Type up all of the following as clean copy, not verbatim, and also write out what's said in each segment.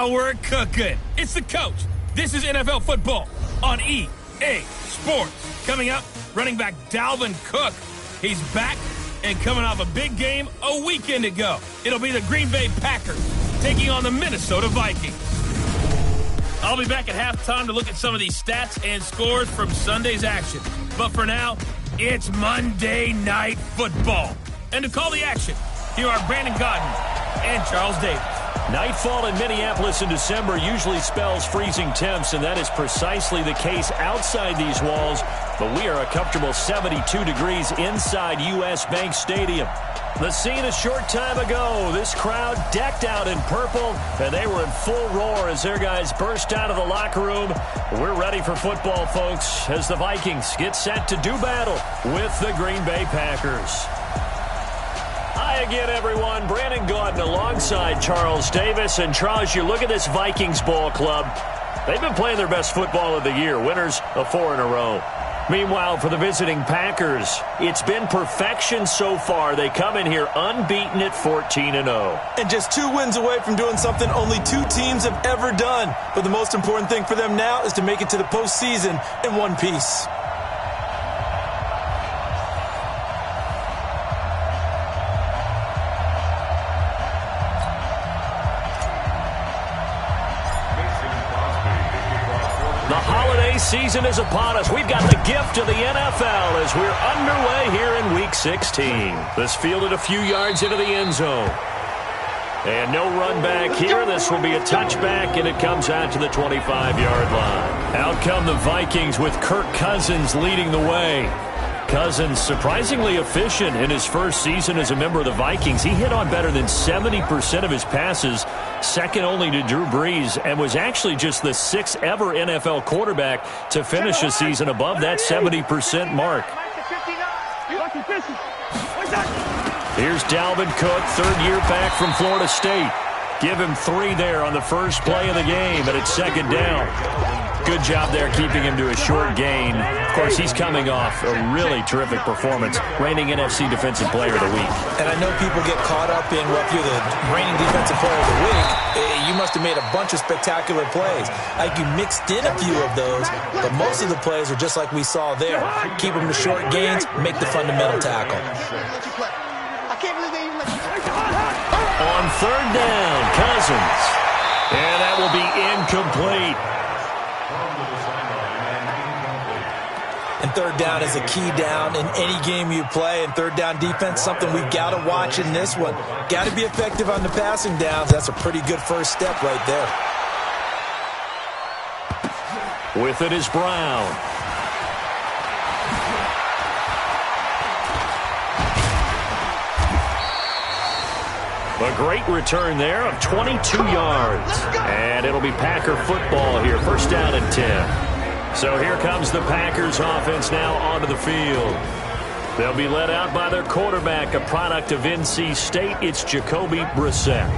Now we're cooking. It's the coach. This is NFL football on EA Sports. Coming up, running back Dalvin Cook. He's back and coming off a big game a weekend ago. It'll be the Green Bay Packers taking on the Minnesota Vikings. I'll be back at halftime to look at some of these stats and scores from Sunday's action. But for now, it's Monday Night Football. And to call the action, here are Brandon Gaudin and Charles Davis. Nightfall in Minneapolis in December usually spells freezing temps, and that is precisely the case outside these walls. But we are a comfortable 72 degrees inside U.S. Bank Stadium. The scene a short time ago, this crowd decked out in purple, and they were in full roar as their guys burst out of the locker room. We're ready for football, folks, as the Vikings get set to do battle with the Green Bay Packers. Hi again, everyone. Brandon Gaudin alongside Charles Davis. And Charles, you look at this Vikings ball club. They've been playing their best football of the year, winners of 4 in a row. Meanwhile, for the visiting Packers, it's been perfection so far. They come in here unbeaten at 14-0. And just 2 wins away from doing something only 2 teams have ever done. But the most important thing for them now is to make it to the postseason in one piece. The holiday season is upon us. We've got the gift of the NFL as we're underway here in Week 16. This fielded a few yards into the end zone. And no run back here. This will be a touchback, and it comes out to the 25-yard line. Out come the Vikings with Kirk Cousins leading the way. Cousins surprisingly efficient in his first season as a member of the Vikings. He hit on better than 70% of his passes, second only to Drew Brees, and was actually just the 6th ever NFL quarterback to finish a season above that 70% mark. Here's Dalvin Cook, third-year back from Florida State. Give him 3 there on the first play of the game, and it's second down. Good job there keeping him to a short gain. Of course, he's coming off a really terrific performance, reigning NFC Defensive Player of the Week. And I know people get caught up in, well, if you're the reigning Defensive Player of the Week, you must have made a bunch of spectacular plays. Like you mixed in a few of those, but most of the plays are just like we saw there. Keep them to short gains, make the fundamental tackle. On third down, Cousins. And that will be incomplete. And third down is a key down in any game you play. And third down defense, something we've got to watch in this one. Got to be effective on the passing downs. That's a pretty good first step right there. With it is Brown. A great return there of 22 yards. And it'll be Packer football here. First down and 10. So here comes the Packers offense now onto the field. They'll be led out by their quarterback, a product of NC State. It's Jacoby Brissett.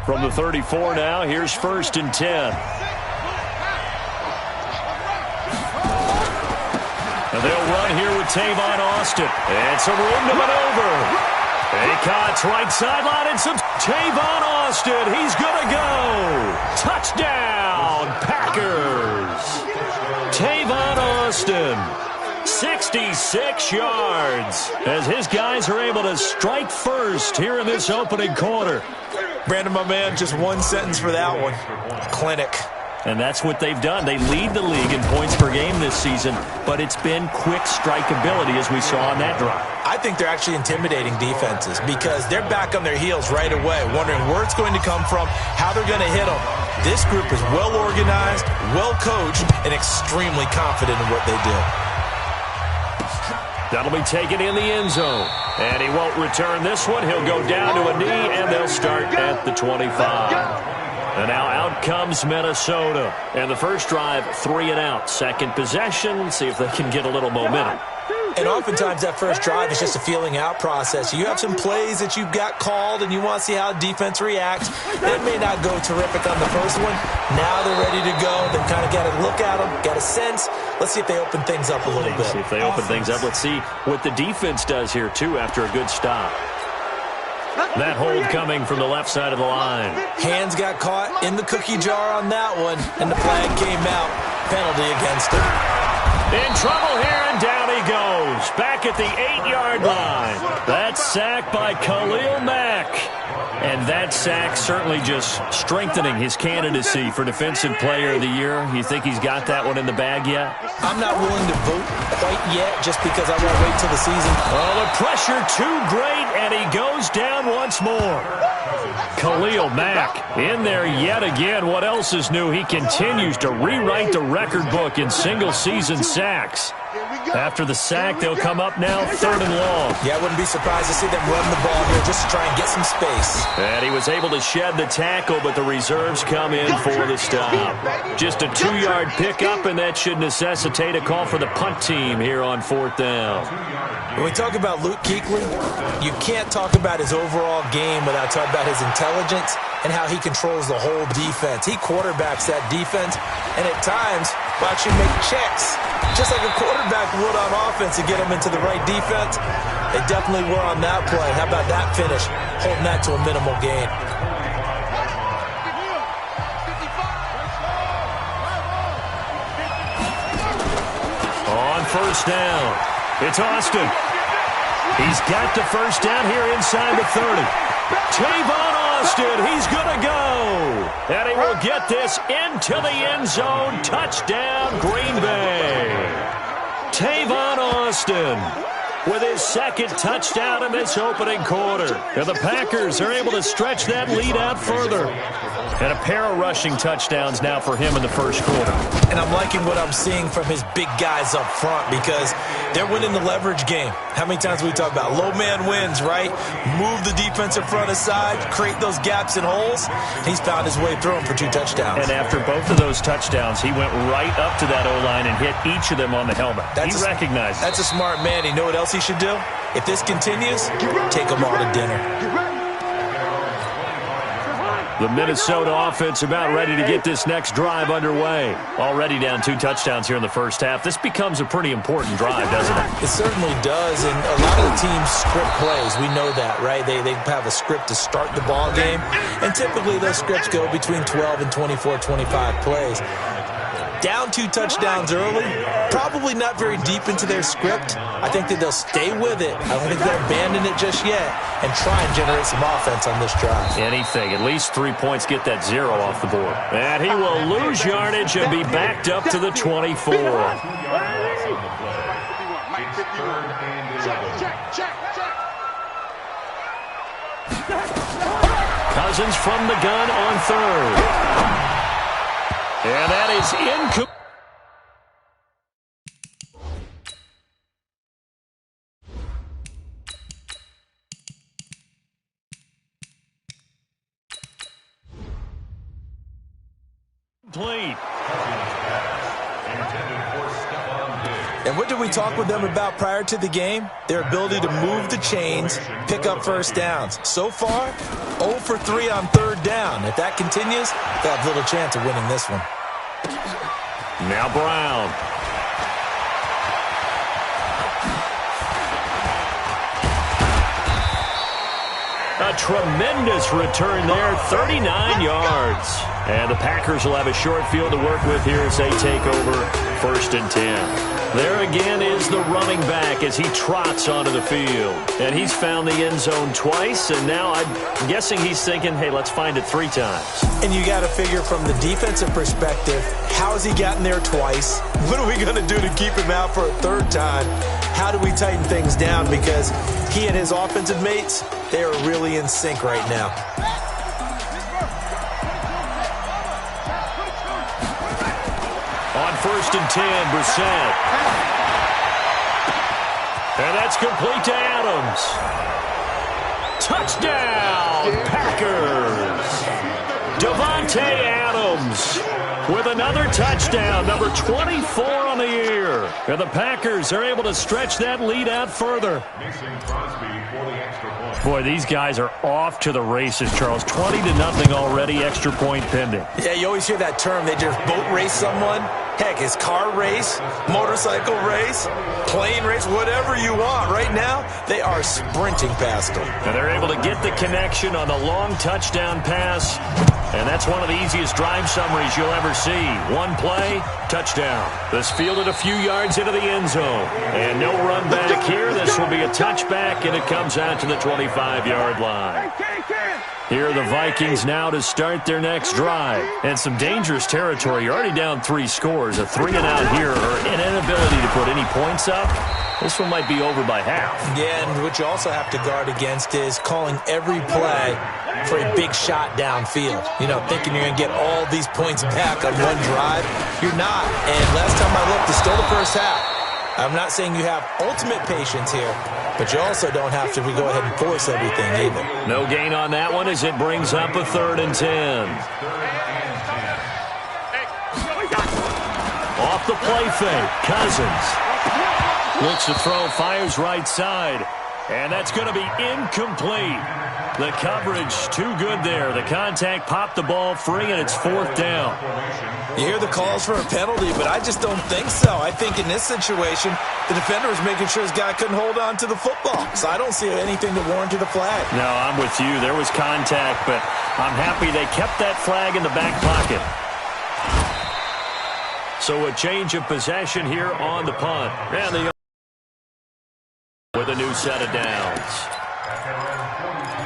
From the 34 now, here's first and 10. And they'll run here with Tavon Austin. And some room to maneuver. He cuts right sideline and some Tavon Austin. He's going to go. Touchdown, Packers. Tavon Austin, 66 yards as his guys are able to strike first here in this opening quarter. Brandon, my man, just one sentence for that one. Clinic. And that's what they've done. They lead the league in points per game this season, but it's been quick strikeability as we saw on that drive. I think they're actually intimidating defenses because they're back on their heels right away, wondering where it's going to come from, how they're going to hit them. This group is well organized, well coached, and extremely confident in what they do. That'll be taken in the end zone. And he won't return this one. He'll go down to a knee, and they'll start at the 25. And now out comes Minnesota. And the first drive, 3 and out. Second possession, see if they can get a little momentum. And oftentimes that first drive is just a feeling out process. You have some plays that you've got called and you want to see how defense reacts. That may not go terrific on the first one. Now they're ready to go. They've kind of got to look at them, got a sense, Let's see if they open things up a little bit. See if they open things up. Let's see what the defense does here, too, after a good stop. That hold coming from the left side of the line. Hands got caught in the cookie jar on that one, and the flag came out. Penalty against him. In trouble here, and down he goes. Back at the 8-yard line. That's sacked by Khalil Mack. And that sack certainly just strengthening his candidacy for Defensive Player of the Year. You think he's got that one in the bag yet? I'm not willing to vote quite yet just because I won't wait till the season. Oh, the pressure too great, and he goes down once more. Khalil Mack in there yet again. What else is new? He continues to rewrite the record book in single-season sacks. After the sack, they'll come up now 3rd and long. Yeah, I wouldn't be surprised to see them run the ball here just to try and get some space. And he was able to shed the tackle, but the reserves come in for the stop. Just a 2-yard pickup, and that should necessitate a call for the punt team here on 4th down. When we talk about Luke Kuechly, you can't talk about his overall game without talking about his intelligence and how he controls the whole defense. He quarterbacks that defense, and at times will actually make checks, just like a quarterback would on offense to get them into the right defense. They definitely were on that play. How about that finish, holding that to a minimal gain? On 1st down, it's Austin. He's got the 1st down here inside the 30. Tavon Austin, he's going to go. And he will get this into the end zone. Touchdown, Green Bay. Tavon Austin with his 2nd touchdown in this opening quarter. And the Packers are able to stretch that lead out further. And a pair of rushing touchdowns now for him in the 1st quarter. And I'm liking what I'm seeing from his big guys up front because they're winning the leverage game. How many times we talk about low man wins, right? Move the defensive front aside, create those gaps and holes. He's found his way through them for 2 touchdowns. And after both of those touchdowns, he went right up to that O-line and hit each of them on the helmet. He recognized it. That's a smart man. You know what else he should do? If this continues, take them all to dinner. The Minnesota offense about ready to get this next drive underway. Already down 2 touchdowns here in the 1st half. This becomes a pretty important drive, doesn't it? It certainly does, and a lot of the teams script plays. We know that, right? They have a script to start the ball game, and typically those scripts go between 12 and 24, 25 plays. Down 2 touchdowns early, probably not very deep into their script. I think that they'll stay with it. I don't think they'll abandon it just yet and try and generate some offense on this drive. Anything. At least 3 points, get that 0 off the board. And he will lose yardage and be backed up to the 24. Cousins from the gun on 3rd. And that is incomplete. And what did we talk with them about prior to the game? Their ability to move the chains, pick up 1st downs. So far, 0 for 3 on 3rd down. If that continues, they'll have little chance of winning this one. Now Brown. A tremendous return there, 39 yards. And the Packers will have a short field to work with here as they take over 1st and 10. There again is the running back as he trots onto the field. And he's found the end zone twice, and now I'm guessing he's thinking, hey, let's find it 3 times. And you got to figure from the defensive perspective, how has he gotten there twice? What are we going to do to keep him out for a 3rd time? How do we tighten things down? Because he and his offensive mates, they are really in sync right now. On 1st and 10, Brissett. And that's complete to Adams. Touchdown, Packers. Devontae Adams with another touchdown, number 24 on the year. And the Packers are able to stretch that lead out further. Boy, these guys are off to the races, Charles. 20-0 already, extra point pending. Yeah, you always hear that term. They just boat race someone. Heck, it's car race, motorcycle race, plane race, whatever you want. Right now, they are sprinting past them. And they're able to get the connection on the long touchdown pass. And that's one of the easiest drive summaries you'll ever see. One play, touchdown. This fielded a few yards into the end zone. And no run back here. This will be a touchback, and it comes out to the 25-yard line. Here are the Vikings now to start their next drive. And some dangerous territory. You're already down 3 scores. A 3-and-out here, or an inability to put any points up. This one might be over by half. Yeah, and what you also have to guard against is calling every play for a big shot downfield. You know, thinking you're going to get all these points back on one drive. You're not. And last time I looked, it's still the first half. I'm not saying you have ultimate patience here, but you also don't have to go ahead and force everything either. No gain on that one as it brings up a 3rd and 10. Off the play fake, Cousins. Looks to throw, fires right side. And that's going to be incomplete. The coverage too good there. The contact popped the ball free, and it's 4th down. You hear the calls for a penalty, but I just don't think so. I think in this situation, the defender was making sure his guy couldn't hold on to the football. So I don't see anything to warrant the flag. No, I'm with you. There was contact, but I'm happy they kept that flag in the back pocket. So a change of possession here on the punt. And with a new set of downs.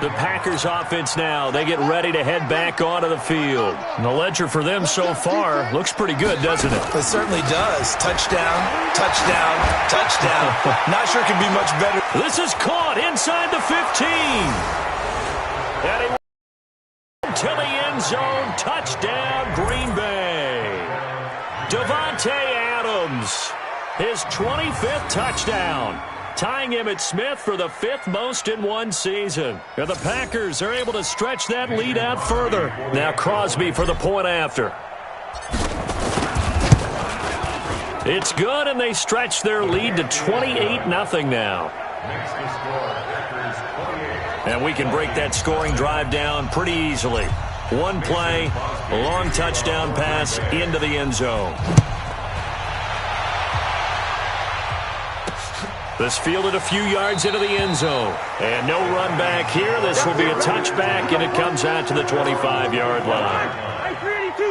The Packers offense now, they get ready to head back onto the field. And the ledger for them so far looks pretty good, doesn't it? It certainly does. Touchdown, touchdown, touchdown. Not sure it could be much better. This is caught inside the 15. And to the end zone, touchdown, Green Bay. Davante Adams, his 25th touchdown. Tying him at Smith for the 5th most in one season. And the Packers are able to stretch that lead out further. Now Crosby for the point after. It's good, and they stretch their lead to 28-0 now. And we can break that scoring drive down pretty easily. One play, a long touchdown pass into the end zone. This fielded a few yards into the end zone. And no run back here. This will be a touchback, and it comes out to the 25-yard line.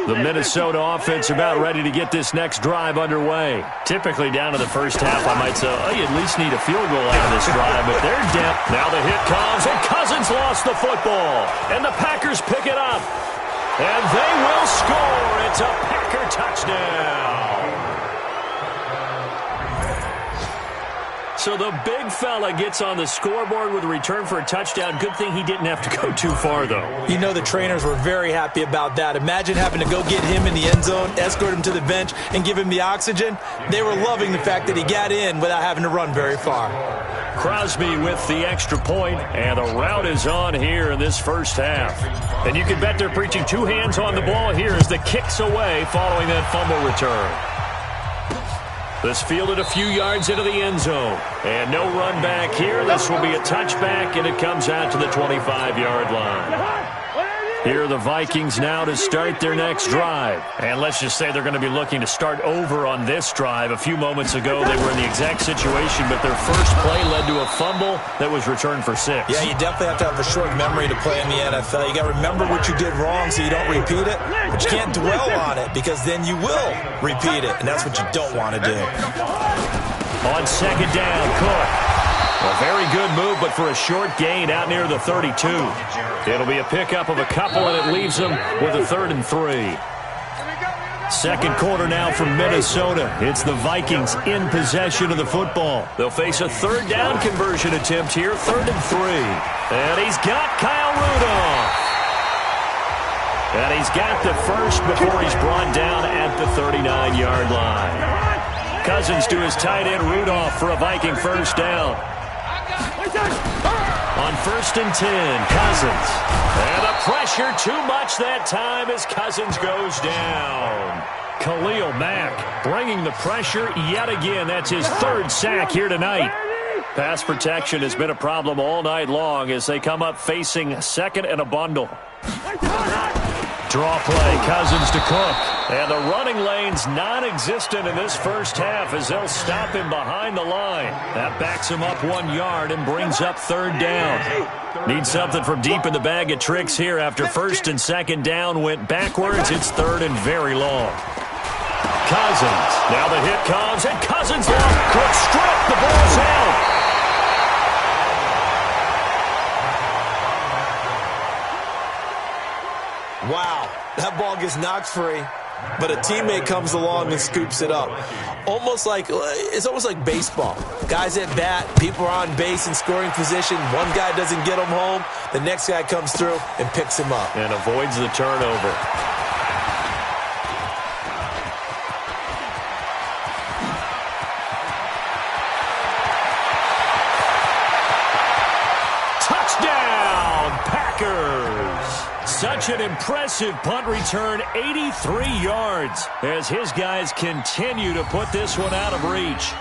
The Minnesota offense about ready to get this next drive underway. Typically down to the first half, I might say, oh, you at least need a field goal out of this drive, but they're down. Now the hit comes, and Cousins lost the football. And the Packers pick it up. And they will score. It's a Packer touchdown. So the big fella gets on the scoreboard with a return for a touchdown. Good thing he didn't have to go too far, though. You know the trainers were very happy about that. Imagine having to go get him in the end zone, escort him to the bench, and give him the oxygen. They were loving the fact that he got in without having to run very far. Crosby with the extra point, and the route is on here in this first half. And you can bet they're preaching 2 hands on the ball here as the kick's away following that fumble return. This fielded a few yards into the end zone. And no run back here. This will be a touchback, and it comes out to the 25-yard line. Here are the Vikings now to start their next drive. And let's just say they're going to be looking to start over on this drive. A few moments ago, they were in the exact situation, but their first play led to a fumble that was returned for 6. Yeah, you definitely have to have a short memory to play in the NFL. You got to remember what you did wrong so you don't repeat it, but you can't dwell on it because then you will repeat it, and that's what you don't want to do. On second down, Cook. A very good move, but for a short gain out near the 32. It'll be a pickup of a couple, and it leaves them with a 3rd and 3. Second quarter now from Minnesota. It's the Vikings in possession of the football. They'll face a 3rd down conversion attempt here, 3rd and 3. And he's got Kyle Rudolph. And he's got the first before he's brought down at the 39-yard line. Cousins to his tight end Rudolph for a Viking first down. On 1st and 10, Cousins. And the pressure too much that time as Cousins goes down. Khalil Mack bringing the pressure yet again. That's his 3rd sack here tonight. Pass protection has been a problem all night long as they come up facing 2nd and a bundle. Draw play, Cousins to Cook. And the running lane's non-existent in this first half as they'll stop him behind the line. That backs him up 1 yard and brings up third down. Need something from deep in the bag of tricks here after first and second down went backwards. It's third and very long. Cousins. Now the hit comes, and Cousins off. Cook stripped. The ball's out. Wow, that ball gets knocked free, but a teammate comes along and scoops it up. It's almost like baseball. Guys at bat, people are on base in scoring position. One guy doesn't get him home. The next guy comes through and picks him up. And avoids the turnover. Touchdown, Packers! Such an impressive punt return, 83 yards, as his guys continue to put this one out of reach.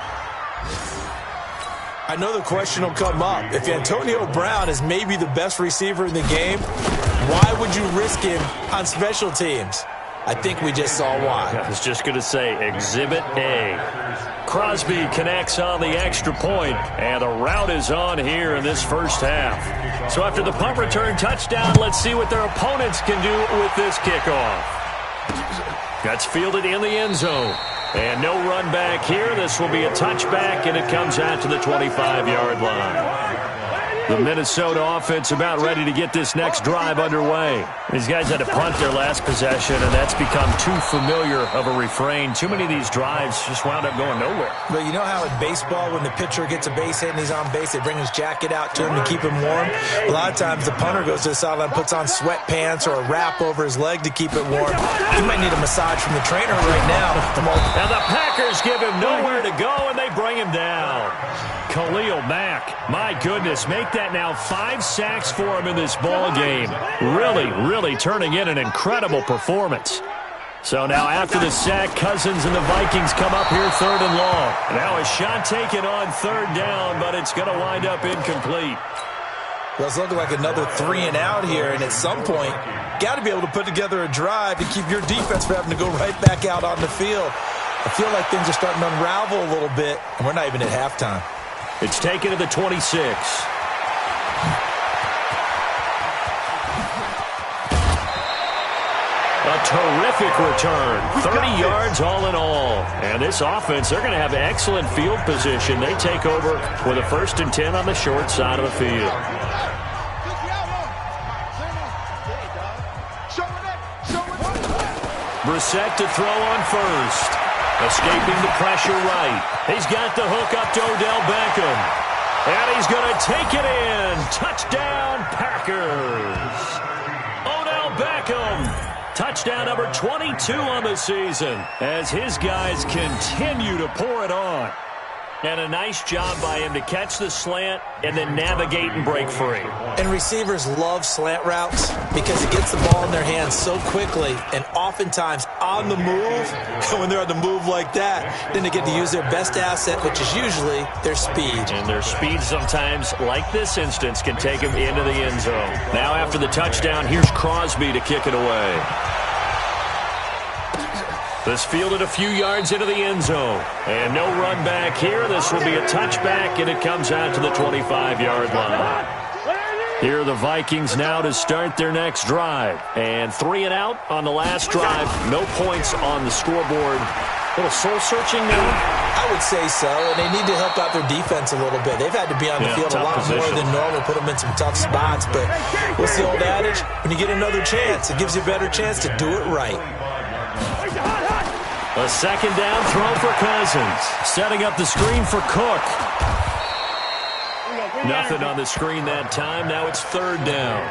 I know the question will come up. If Antonio Brown is maybe the best receiver in the game, why would you risk him on special teams? I think we just saw why. I was just going to say, Exhibit A. Crosby connects on the extra point, and the route is on here in this first half. So after the punt return touchdown, let's see what their opponents can do with this kickoff. That's fielded in the end zone. And no run back here. This will be a touchback, and it comes out to the 25-yard line. The Minnesota offense about ready to get this next drive underway. These guys had to punt their last possession, and that's become too familiar of a refrain. Too many of these drives just wound up going nowhere. But you know how in baseball, when the pitcher gets a base hit and he's on base, they bring his jacket out to him to keep him warm? A lot of times the punter goes to the sideline, puts on sweatpants or a wrap over his leg to keep it warm. He might need a massage from the trainer right now. And the Packers give him nowhere to go, and they bring him down. Khalil Mack, my goodness, make that now 5 sacks for him in this ball game. Really turning in an incredible performance. So now after the sack, Cousins and the Vikings come up here third and long. Now a shot taken on third down, but it's going to wind up incomplete. Well, it's looking like another 3 and out here, and at some point, got to be able to put together a drive and keep your defense from having to go right back out on the field. I feel like things are starting to unravel a little bit, and we're not even at halftime. It's taken to the 26. A terrific return. 30 yards all in all. And this offense, they're going to have excellent field position. They take over with a 1st and 10 on the short side of the field. Brissett to throw on first. Escaping the pressure right. He's got the hook up to Odell Beckham. And he's going to take it in. Touchdown, Packers. Odell Beckham. Touchdown number 22 on the season as his guys continue to pour it on. And a nice job by him to catch the slant and then navigate and break free. And receivers love slant routes because it gets the ball in their hands so quickly and oftentimes on the move. When they're on the move like that, then they get to use their best asset, which is usually their speed. And their speed sometimes, like this instance, can take them into the end zone. Now after the touchdown, here's Crosby to kick it away. This fielded a few yards into the end zone. And no run back here. This will be a touchback, and it comes out to the 25-yard line. Here are the Vikings now to start their next drive. And 3 and out on the last drive. No points on the scoreboard. A little soul-searching now? I would say so, and they need to help out their defense a little bit. They've had to be on the field a lot more than normal, put them in some tough spots. But what's the old adage? When you get another chance, it gives you a better chance to do it right. A second down throw for Cousins. Setting up the screen for Cook. Nothing on the screen that time. Now it's third down.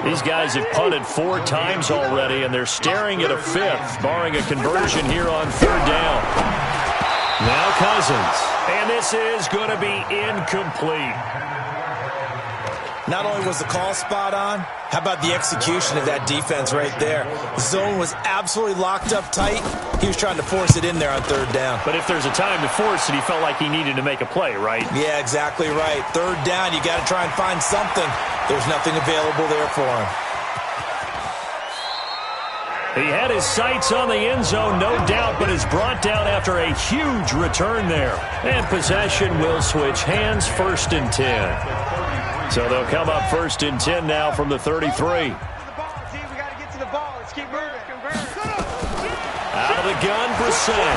These guys have punted 4 times already, and they're staring at a 5th, barring a conversion here on third down. Now Cousins. And this is going to be incomplete. Not only was the call spot on, how about the execution of that defense right there? The zone was absolutely locked up tight. He was trying to force it in there on third down. But if there's a time to force it, he felt like he needed to make a play, right? Yeah, exactly right. Third down, you got to try and find something. There's nothing available there for him. He had his sights on the end zone, no doubt, but is brought down after a huge return there. And possession will switch hands, 1st and 10. So they'll come up 1st and 10 now from the 33. Out of the gun, Brissett.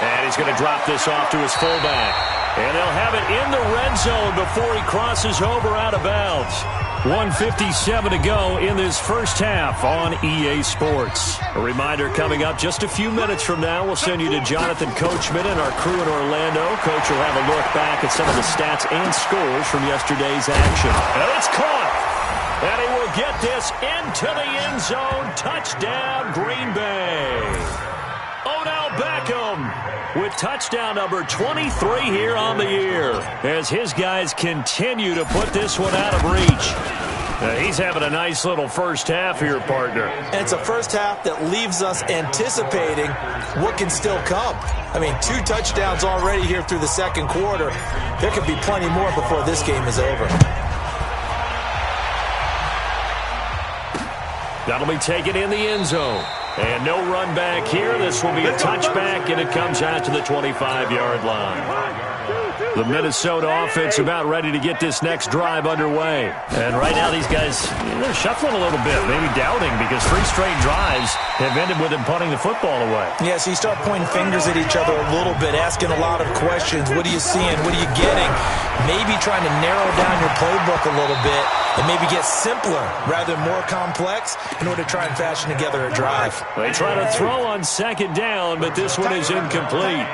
And he's going to drop this off to his fullback. And they'll have it in the red zone before he crosses over out of bounds. 1:57 to go in this first half on EA Sports. A reminder coming up just a few minutes from now. We'll send you to Jonathan Coachman and our crew in Orlando. Coach will have a look back at some of the stats and scores from yesterday's action. And it's caught. And he will get this into the end zone. Touchdown, Green Bay. Odell Beckham with touchdown number 23 here on the year as his guys continue to put this one out of reach. He's having a nice little first half here, partner. And it's a first half that leaves us anticipating what can still come. I mean, 2 touchdowns already here through the second quarter. There could be plenty more before this game is over. That'll be taken in the end zone. And no run back here. This will be a touchback, and it comes out to the 25-yard line. The Minnesota offense about ready to get this next drive underway. And right now these guys, they're shuffling a little bit, maybe doubting, because 3 straight drives have ended with them punting the football away. Yeah, so you start pointing fingers at each other a little bit, asking a lot of questions. What are you seeing? What are you getting? Maybe trying to narrow down your playbook a little bit and maybe get simpler rather than more complex in order to try and fashion together a drive. They try to throw on 2nd down, but this one is incomplete.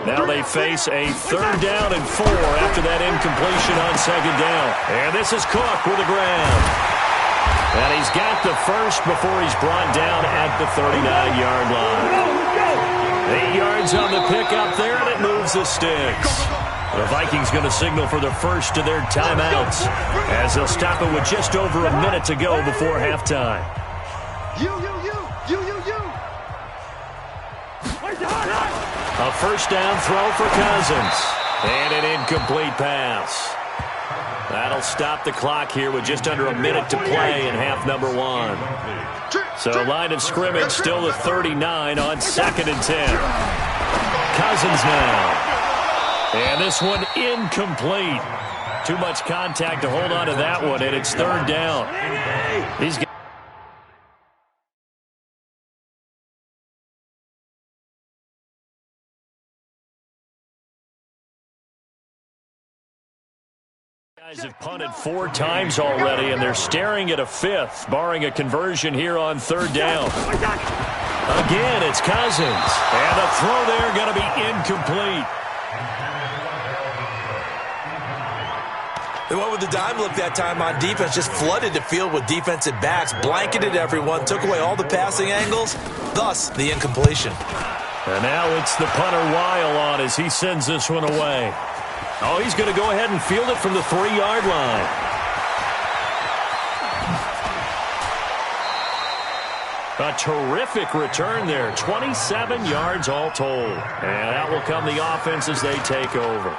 Now they face a 3rd down and 4 after that incompletion on 2nd down. And this is Cook with the grab. And he's got the first before he's brought down at the 39-yard line. 8 yards on the pickup there, and it moves the sticks. The Vikings going to signal for the first of their timeouts as they'll stop it with just over a minute to go before halftime. A first down throw for Cousins. And an incomplete pass. That'll stop the clock here with just under a minute to play in half number 1. So line of scrimmage still the 39 on 2nd and 10. Cousins now. And this one incomplete. Too much contact to hold on to that one, and it's 3rd down. These guys have punted 4 times already, and they're staring at a 5th, barring a conversion here on 3rd down. Again, it's Cousins. And the throw there going to be incomplete. They went with the dime look that time on defense, just flooded the field with defensive backs, blanketed everyone, took away all the passing angles, thus the incompletion. And now it's the punter Weil on as he sends this one away. Oh, he's going to go ahead and field it from the 3-yard line. A terrific return there. 27 yards all told. And out will come the offense as they take over.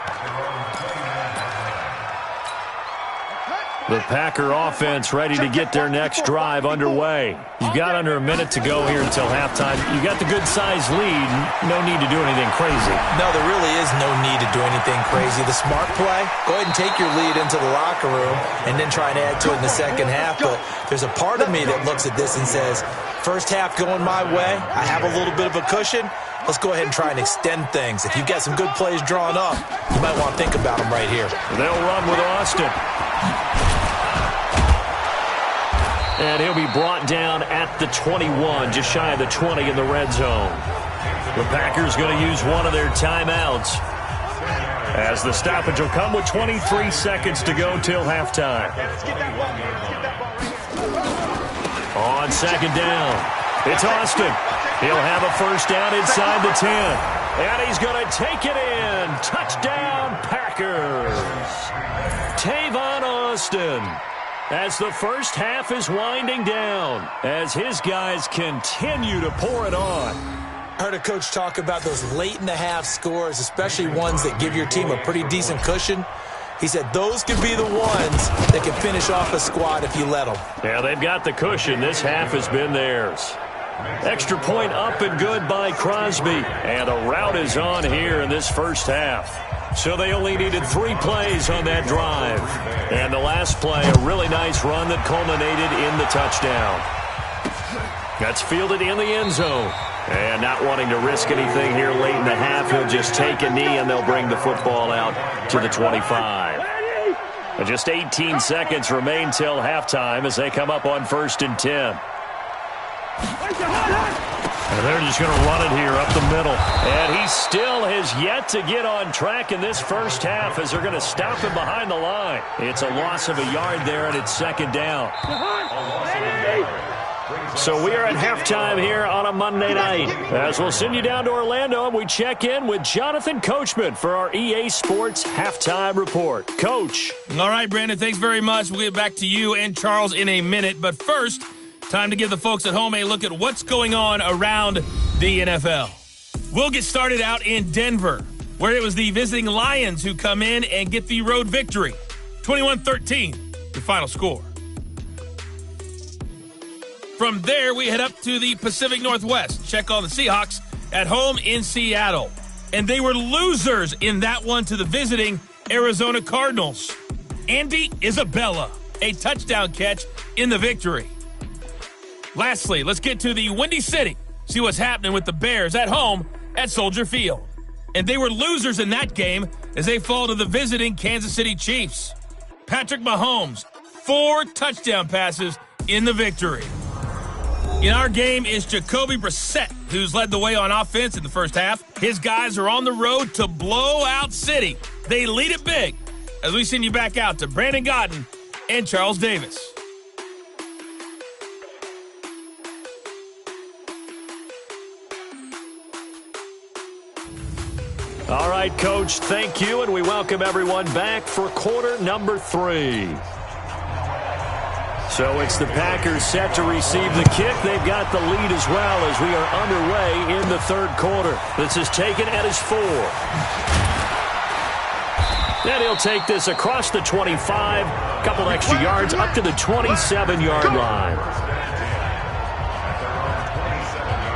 The Packer offense ready to get their next drive underway. You've got under a minute to go here until halftime. You got the good-sized lead. No need to do anything crazy. No, there really is no need to do anything crazy. The smart play, go ahead and take your lead into the locker room and then try and add to it in the second half. But there's a part of me that looks at this and says, first half going my way, I have a little bit of a cushion. Let's go ahead and try and extend things. If you've got some good plays drawn up, you might want to think about them right here. They'll run with Austin. And he'll be brought down at the 21, just shy of the 20 in the red zone. The Packers going to use one of their timeouts as the stoppage will come with 23 seconds to go till halftime. On 2nd down, it's Austin. He'll have a first down inside the 10. And he's going to take it in. Touchdown, Packers. Tavon Austin. As the first half is winding down, as his guys continue to pour it on. I heard a coach talk about those late-in-the-half scores, especially ones that give your team a pretty decent cushion. He said those could be the ones that can finish off a squad if you let them. Yeah, they've got the cushion. This half has been theirs. Extra point up and good by Crosby. And a rout is on here in this first half. So they only needed 3 plays on that drive. And the last play, a really nice run that culminated in the touchdown. That's fielded in the end zone. And not wanting to risk anything here late in the half, he'll just take a knee and they'll bring the football out to the 25. And just 18 seconds remain till halftime as they come up on 1st and 10. And they're just going to run it here up the middle. And he still has yet to get on track in this first half as they're going to stop him behind the line. It's a loss of a yard there, and it's 2nd down. So we are at halftime here on a Monday night. As we'll send you down to Orlando, and we check in with Jonathan Coachman for our EA Sports Halftime Report. Coach. All right, Brandon, thanks very much. We'll get back to you and Charles in a minute. But first, time to give the folks at home a look at what's going on around the NFL. We'll get started out in Denver, where it was the visiting Lions who come in and get the road victory. 21-13, the final score. From there, we head up to the Pacific Northwest. Check on the Seahawks at home in Seattle. And they were losers in that one to the visiting Arizona Cardinals. Andy Isabella, a touchdown catch in the victory. Lastly, let's get to the Windy City. See what's happening with the Bears at home at Soldier Field. And they were losers in that game as they fall to the visiting Kansas City Chiefs. Patrick Mahomes, 4 touchdown passes in the victory. In our game is Jacoby Brissett, who's led the way on offense in the first half. His guys are on the road to Blowout City. They lead it big as we send you back out to Brandon Godden and Charles Davis. All right, Coach, thank you, and we welcome everyone back for quarter number 3. So it's the Packers set to receive the kick. They've got the lead as well as we are underway in the 3rd quarter. This is taken at his 4. Then he'll take this across the 25, a couple extra yards up to the 27-yard line.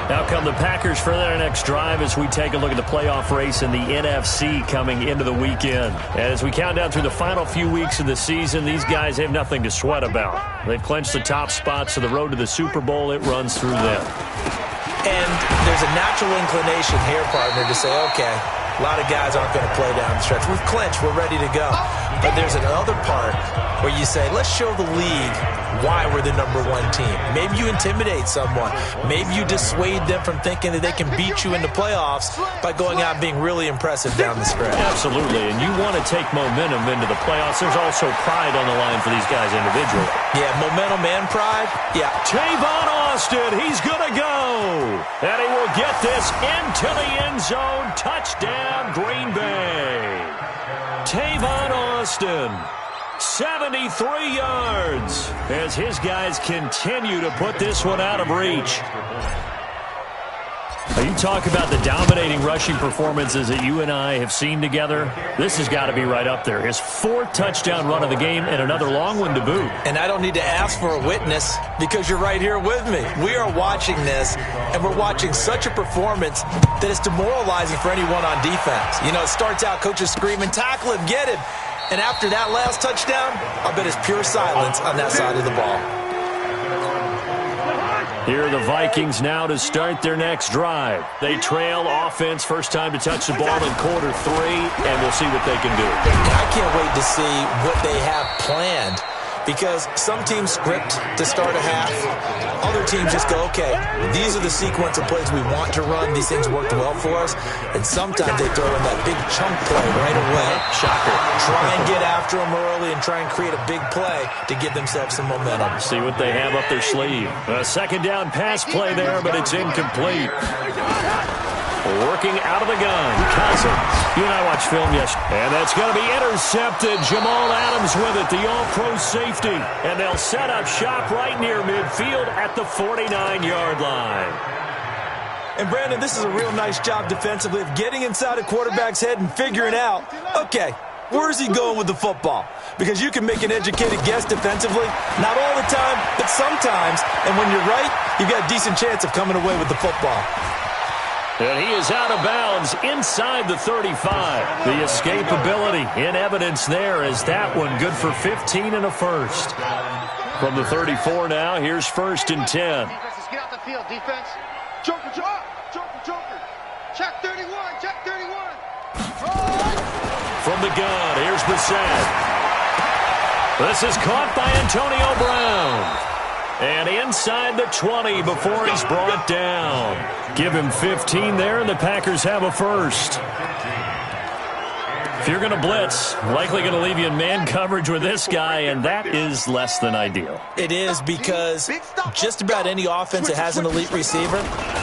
Now come the Packers for their next drive as we take a look at the playoff race in the NFC coming into the weekend. As we count down through the final few weeks of the season, these guys have nothing to sweat about. They've clinched the top spots, so the road to the Super Bowl, it runs through them. And there's a natural inclination here, partner, to say, okay, a lot of guys aren't going to play down the stretch. We've clinched. We're ready to go. But there's another part where you say, let's show the league why we're the #1 team. Maybe you intimidate someone. Maybe you dissuade them from thinking that they can beat you in the playoffs by going out and being really impressive down the stretch. Absolutely, and you want to take momentum into the playoffs. There's also pride on the line for these guys individually. Yeah, momentum and pride. Yeah. Tavon Austin, he's going to go. And he will get this into the end zone. Touchdown, Green Bay. Tavon Austin, 73 yards as his guys continue to put this one out of reach. Now you talk about the dominating rushing performances that you and I have seen together. This has got to be right up there. His 4th touchdown run of the game and another long one to boot. And I don't need to ask for a witness because you're right here with me. We are watching this, and we're watching such a performance that it's demoralizing for anyone on defense. You know, it starts out coaches screaming, tackle him, get him. And after that last touchdown, I bet it's pure silence on that side of the ball. Here are the Vikings now to start their next drive. They trail offense, first time to touch the ball in quarter 3, and we'll see what they can do. And I can't wait to see what they have planned, because some teams script to start a half. Other teams just go, okay, these are the sequence of plays we want to run. These things worked well for us. And sometimes they throw in that big chunk play right away. Shocker. Try and get after them early and try and create a big play to give themselves some momentum. See what they have up their sleeve. A 2nd down pass play there, but it's incomplete. Working out of the gun. Cousins. You and I watched film yesterday. And that's going to be intercepted. Jamal Adams with it, the all-pro safety. And they'll set up shop right near midfield at the 49-yard line. And, Brandon, this is a real nice job defensively of getting inside a quarterback's head and figuring out, okay, Where's he going with the football? Because you can make an educated guess defensively. Not all the time, but sometimes. And when you're right, you've got a decent chance of coming away with the football. And he is out of bounds inside the 35. The escapability in evidence there as that one good for 15 and a first. From the 34 now, here's 1st and 10. Defense, get out the field, defense. Joker, joker. Check 31, check 31. From the gun, here's Brissett. This is caught by Antonio Brown. And inside the 20 before he's brought down. Give him 15 there, and the Packers have a first. If you're going to blitz, likely going to leave you in man coverage with this guy, and that is less than ideal. It is, because just about any offense that has an elite receiver,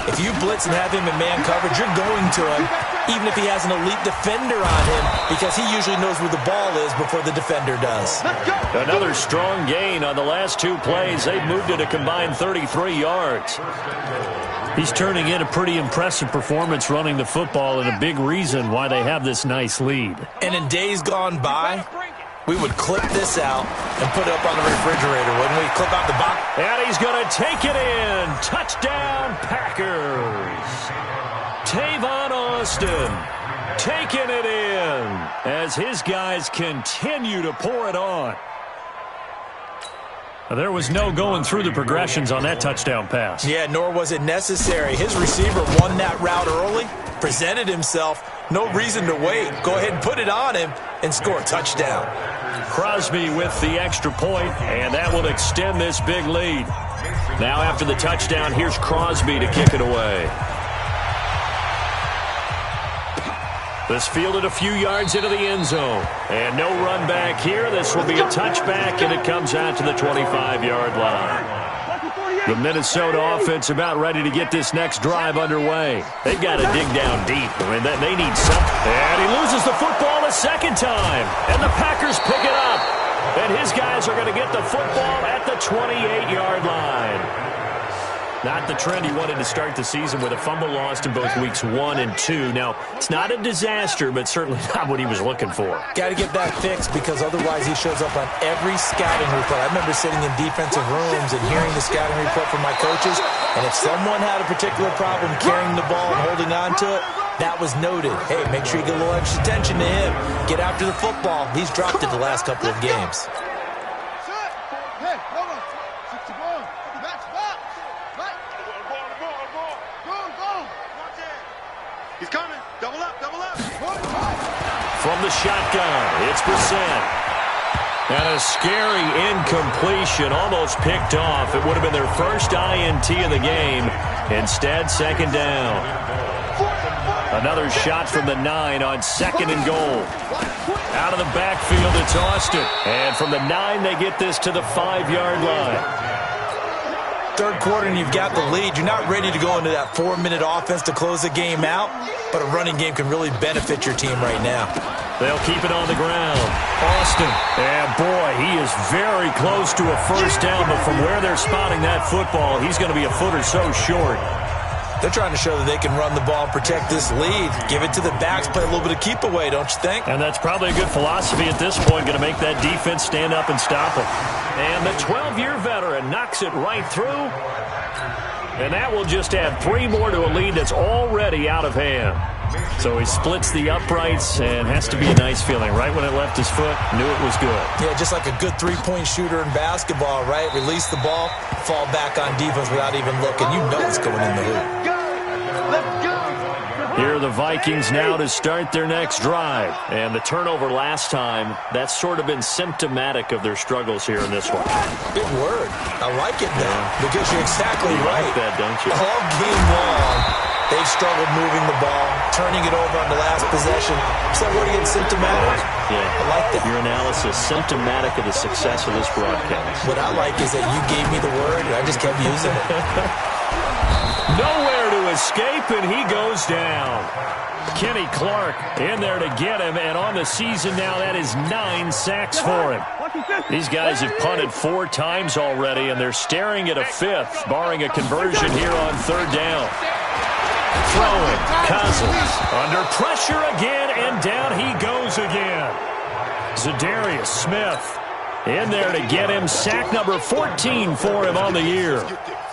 if you blitz and have him in man coverage, you're going to him, even if he has an elite defender on him, because he usually knows where the ball is before the defender does. Another strong gain on the last 2 plays. They've moved it a combined 33 yards. He's turning in a pretty impressive performance running the football, and a big reason why they have this nice lead. And in days gone by, we would clip this out and put it up on the refrigerator, wouldn't we? Clip out the box. And he's going to take it in. Touchdown, Packers. Tavon Austin taking it in as his guys continue to pour it on. There was no going through the progressions on that touchdown pass. Yeah, nor was it necessary. His receiver won that route early, presented himself. No reason to wait. Go ahead and put it on him and score a touchdown. Crosby with the extra point, and that will extend this big lead. Now after the touchdown, here's Crosby to kick it away. This fielded a few yards into the end zone. And no run back here. This will be a touchback, and it comes out to the 25-yard line. The Minnesota offense about ready to get this next drive underway. They've got to dig down deep. I mean, they need something. And he loses the football a second time. And the Packers pick it up. And his guys are going to get the football at the 28-yard line. Not the trend he wanted to start the season with a fumble lost in both weeks 1 and 2. Now, it's not a disaster, but certainly not what he was looking for. Got to get that fixed, because otherwise he shows up on every scouting report. I remember sitting in defensive rooms and hearing the scouting report from my coaches, and if someone had a particular problem carrying the ball and holding on to it, that was noted. Hey, make sure you get a little extra attention to him. Get after the football. He's dropped it the last couple of games. He's coming. Double up. From the shotgun, it's Brissett. And a scary incompletion, almost picked off. It would have been their first INT of the game. Instead, second down. Another shot from the 9 on 2nd and goal. Out of the backfield, it's Austin. And from the 9, they get this to the 5-yard line. Third quarter and you've got the lead. You're not ready to go into that 4-minute offense to close the game out, but a running game can really benefit your team right now. They'll keep it on the ground. Austin, and boy, he is very close to a first down, but from where they're spotting that football, he's going to be a foot or so short. They're trying to show that they can run the ball and protect this lead. Give it to the backs, play a little bit of keep away, don't you think? And that's probably a good philosophy at this point, going to make that defense stand up and stop them. And the 12-year veteran knocks it right through. And that will just add 3 more to a lead that's already out of hand. So he splits the uprights, and has to be a nice feeling. Right when it left his foot, knew it was good. Yeah, just like a good 3-point shooter in basketball, right? Release the ball, fall back on defense without even looking. You know it's going in the hoop. Here are the Vikings now to start their next drive. And the turnover last time, that's sort of been symptomatic of their struggles here in this one. Big word. I like it now, because you're exactly right. You like that, don't you? All game long, they've struggled moving the ball, turning it over on the last possession. Is that word again, symptomatic? Yeah. I like that. Your analysis, symptomatic of the success of this broadcast. What I like is that you gave me the word, and I just kept using it. Nowhere to escape, and he goes down. Kenny Clark in there to get him, and on the season now, that is 9 sacks for him. These guys have punted 4 times already, and they're staring at a 5th, barring a conversion here on 3rd down. Throwing, Cousins under pressure again, and down he goes again. Zadarius Smith in there to get him. Sack number 14 for him on the year.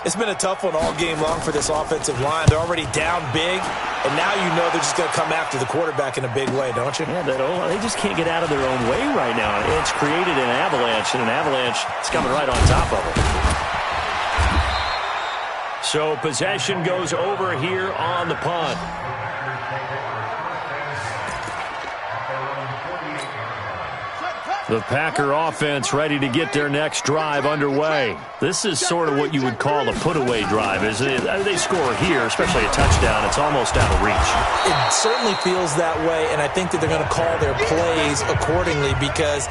It's been a tough one all game long for this offensive line. They're already down big, and now you know they're just going to come after the quarterback in a big way, don't you? Yeah, they just can't get out of their own way right now. It's created an avalanche, and an avalanche is coming right on top of them. So possession goes over here on the punt. The Packer offense ready to get their next drive underway. This is sort of what you would call a put-away drive, isn't it? They score here, especially a touchdown. It's almost out of reach. It certainly feels that way, and I think that they're going to call their plays accordingly because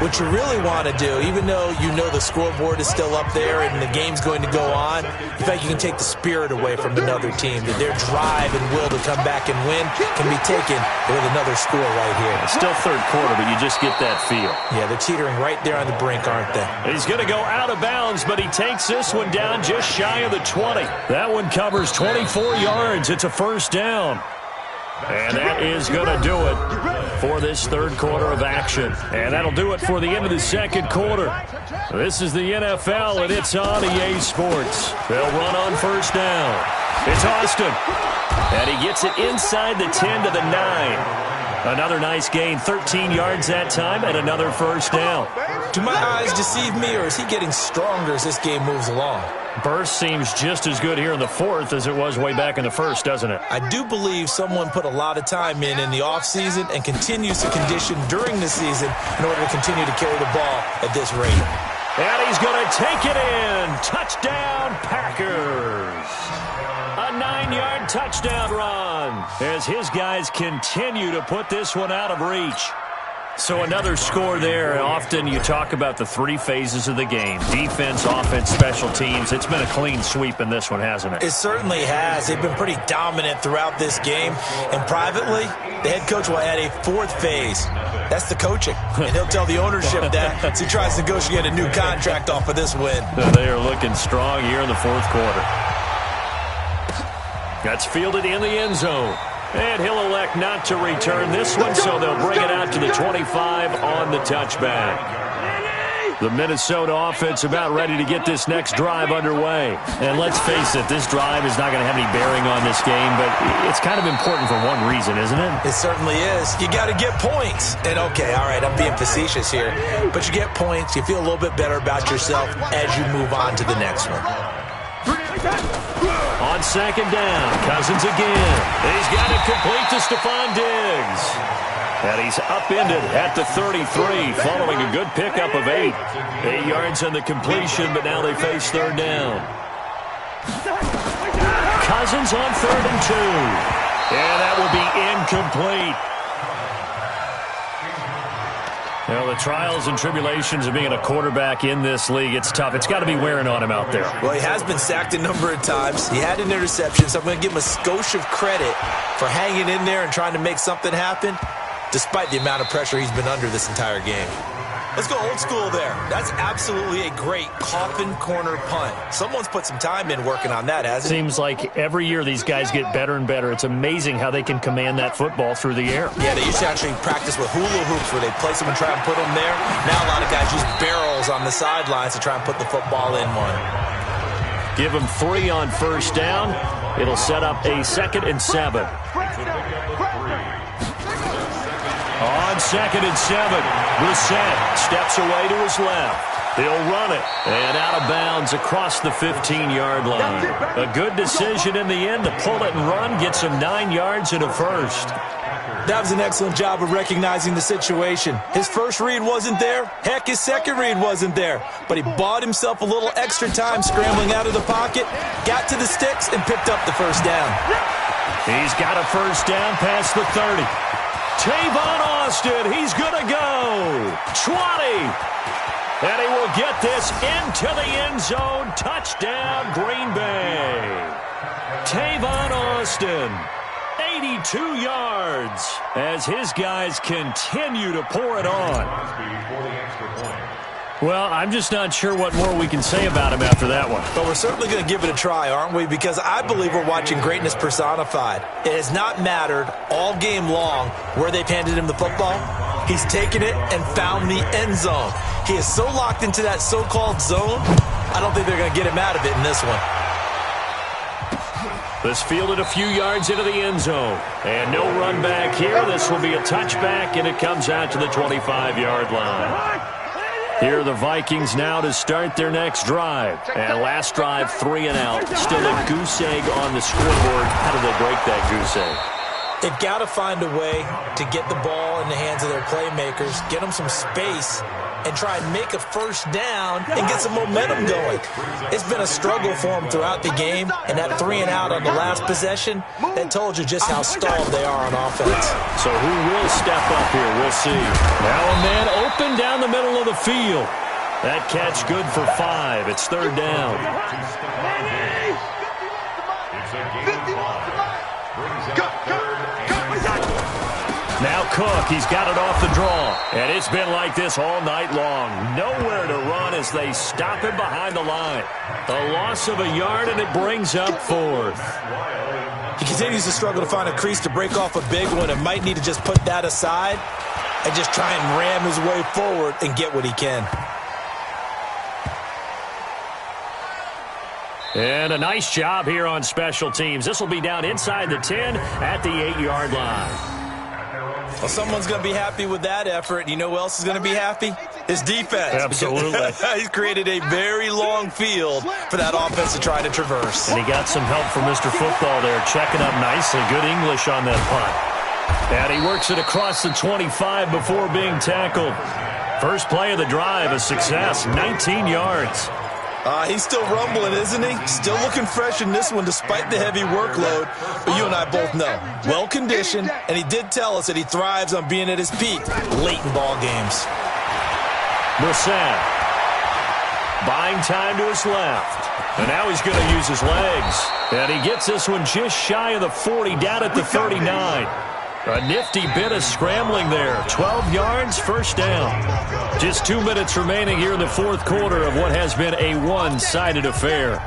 what you really want to do, even though you know the scoreboard is still up there and the game's going to go on, in fact, you can take the spirit away from another team, that their drive and will to come back and win can be taken with another score right here. It's still third quarter, but you just get that feel. Yeah, they're teetering right there on the brink, aren't they? He's going to go out of bounds, but he takes this one down just shy of the 20. That one covers 24 yards. It's a first down. And that is going to do it for this third quarter of action. And that'll do it for the end of the second quarter. This is the NFL, and it's on EA Sports. They'll run on first down. It's Austin. And he gets it inside the 10 to the 9. Another nice gain, 13 yards that time, and another first down. Do my eyes deceive me, or is he getting stronger as this game moves along? Burst seems just as good here in the fourth as it was way back in the first, doesn't it? I do believe someone put a lot of time in the offseason and continues to condition during the season in order to continue to carry the ball at this rate. And he's going to take it in. Touchdown, Packers. A 9-yard touchdown run as his guys continue to put this one out of reach. So another score there. Often you talk about the three phases of the game: defense, offense, special teams. It's been a clean sweep in this one, hasn't it? It certainly has. They've been pretty dominant throughout this game. And privately, the head coach will add a fourth phase. That's the coaching. And he'll tell the ownership that as he tries to negotiate a new contract off of this win. They are looking strong here in the fourth quarter. That's fielded in the end zone. And he'll elect not to return this one, so they'll bring it out to the 25 on the touchback. The Minnesota offense about ready to get this next drive underway. And let's face it, this drive is not going to have any bearing on this game, but it's kind of important for one reason, isn't it? It certainly is. You got to get points. And okay, all right, I'm being facetious here, but you get points, you feel a little bit better about yourself as you move on to the next one. On second down, Cousins again. He's got it complete to Stephon Diggs. And he's upended at the 33 following a good pickup of 8. 8 yards on the completion, but now they face third down. Cousins on 3rd and 2. And that will be incomplete. Well, the trials and tribulations of being a quarterback in this league, it's tough. It's got to be wearing on him out there. Well, he has been sacked a number of times. He had an interception, so I'm going to give him a skosh of credit for hanging in there and trying to make something happen, despite the amount of pressure he's been under this entire game. Let's go old school there. That's absolutely a great coffin corner punt. Someone's put some time in working on that, hasn't it? Seems like every year these guys get better and better. It's amazing how they can command that football through the air. Yeah, they used to actually practice with hula hoops where they place them and try and put them there. Now a lot of guys use barrels on the sidelines to try and put the football in one. Give them 3 on first down. It'll set up a 2nd and 7. On 2nd and 7, Brissett steps away to his left. He'll run it, and out of bounds across the 15-yard line. A good decision in the end to pull it and run, gets him 9 yards and a first. That was an excellent job of recognizing the situation. His first read wasn't there. Heck, his second read wasn't there. But he bought himself a little extra time scrambling out of the pocket, got to the sticks, and picked up the first down. He's got a first down past the 30. Tavon Austin, he's going to go. 20. And he will get this into the end zone. Touchdown, Green Bay. Tavon Austin, 82 yards as his guys continue to pour it on. Well, I'm just not sure what more we can say about him after that one. But we're certainly going to give it a try, aren't we? Because I believe we're watching greatness personified. It has not mattered all game long where they've handed him the football. He's taken it and found the end zone. He is so locked into that so-called zone, I don't think they're going to get him out of it in this one. This fielded a few yards into the end zone. And no run back here. This will be a touchback, and it comes out to the 25-yard line. Here are the Vikings now to start their next drive. And last drive, 3 and out. Still a goose egg on the scoreboard. How do they break that goose egg? They've got to find a way to get the ball in the hands of their playmakers, get them some space, and try and make a first down and get some momentum going. It's been a struggle for them throughout the game, and that 3 and out on the last possession, that told you just how stalled they are on offense. So who will step up here? We'll see. Now a man open down the middle of the field. That catch good for 5. It's third down. Now Cook, he's got it off the draw. And it's been like this all night long. Nowhere to run as they stop him behind the line. A loss of a yard, and it brings up 4th. He continues to struggle to find a crease to break off a big one and might need to just put that aside and just try and ram his way forward and get what he can. And a nice job here on special teams. This will be down inside the 10 at the 8-yard line. Well, someone's going to be happy with that effort. You know who else is going to be happy? His defense. Absolutely. He's created a very long field for that offense to try to traverse. And he got some help from Mr. Football there, checking up nicely. Good English on that punt. And he works it across the 25 before being tackled. First play of the drive, a success, 19 yards. He's still rumbling, isn't he? Still looking fresh in this one despite the heavy workload. But you and I both know, well-conditioned, and he did tell us that he thrives on being at his peak late in ball games. Brissett buying time to his left. And now he's going to use his legs. And he gets this one just shy of the 40, down at the 39. A nifty bit of scrambling there. 12 yards, first down. Just 2 minutes remaining here in the fourth quarter of what has been a one-sided affair.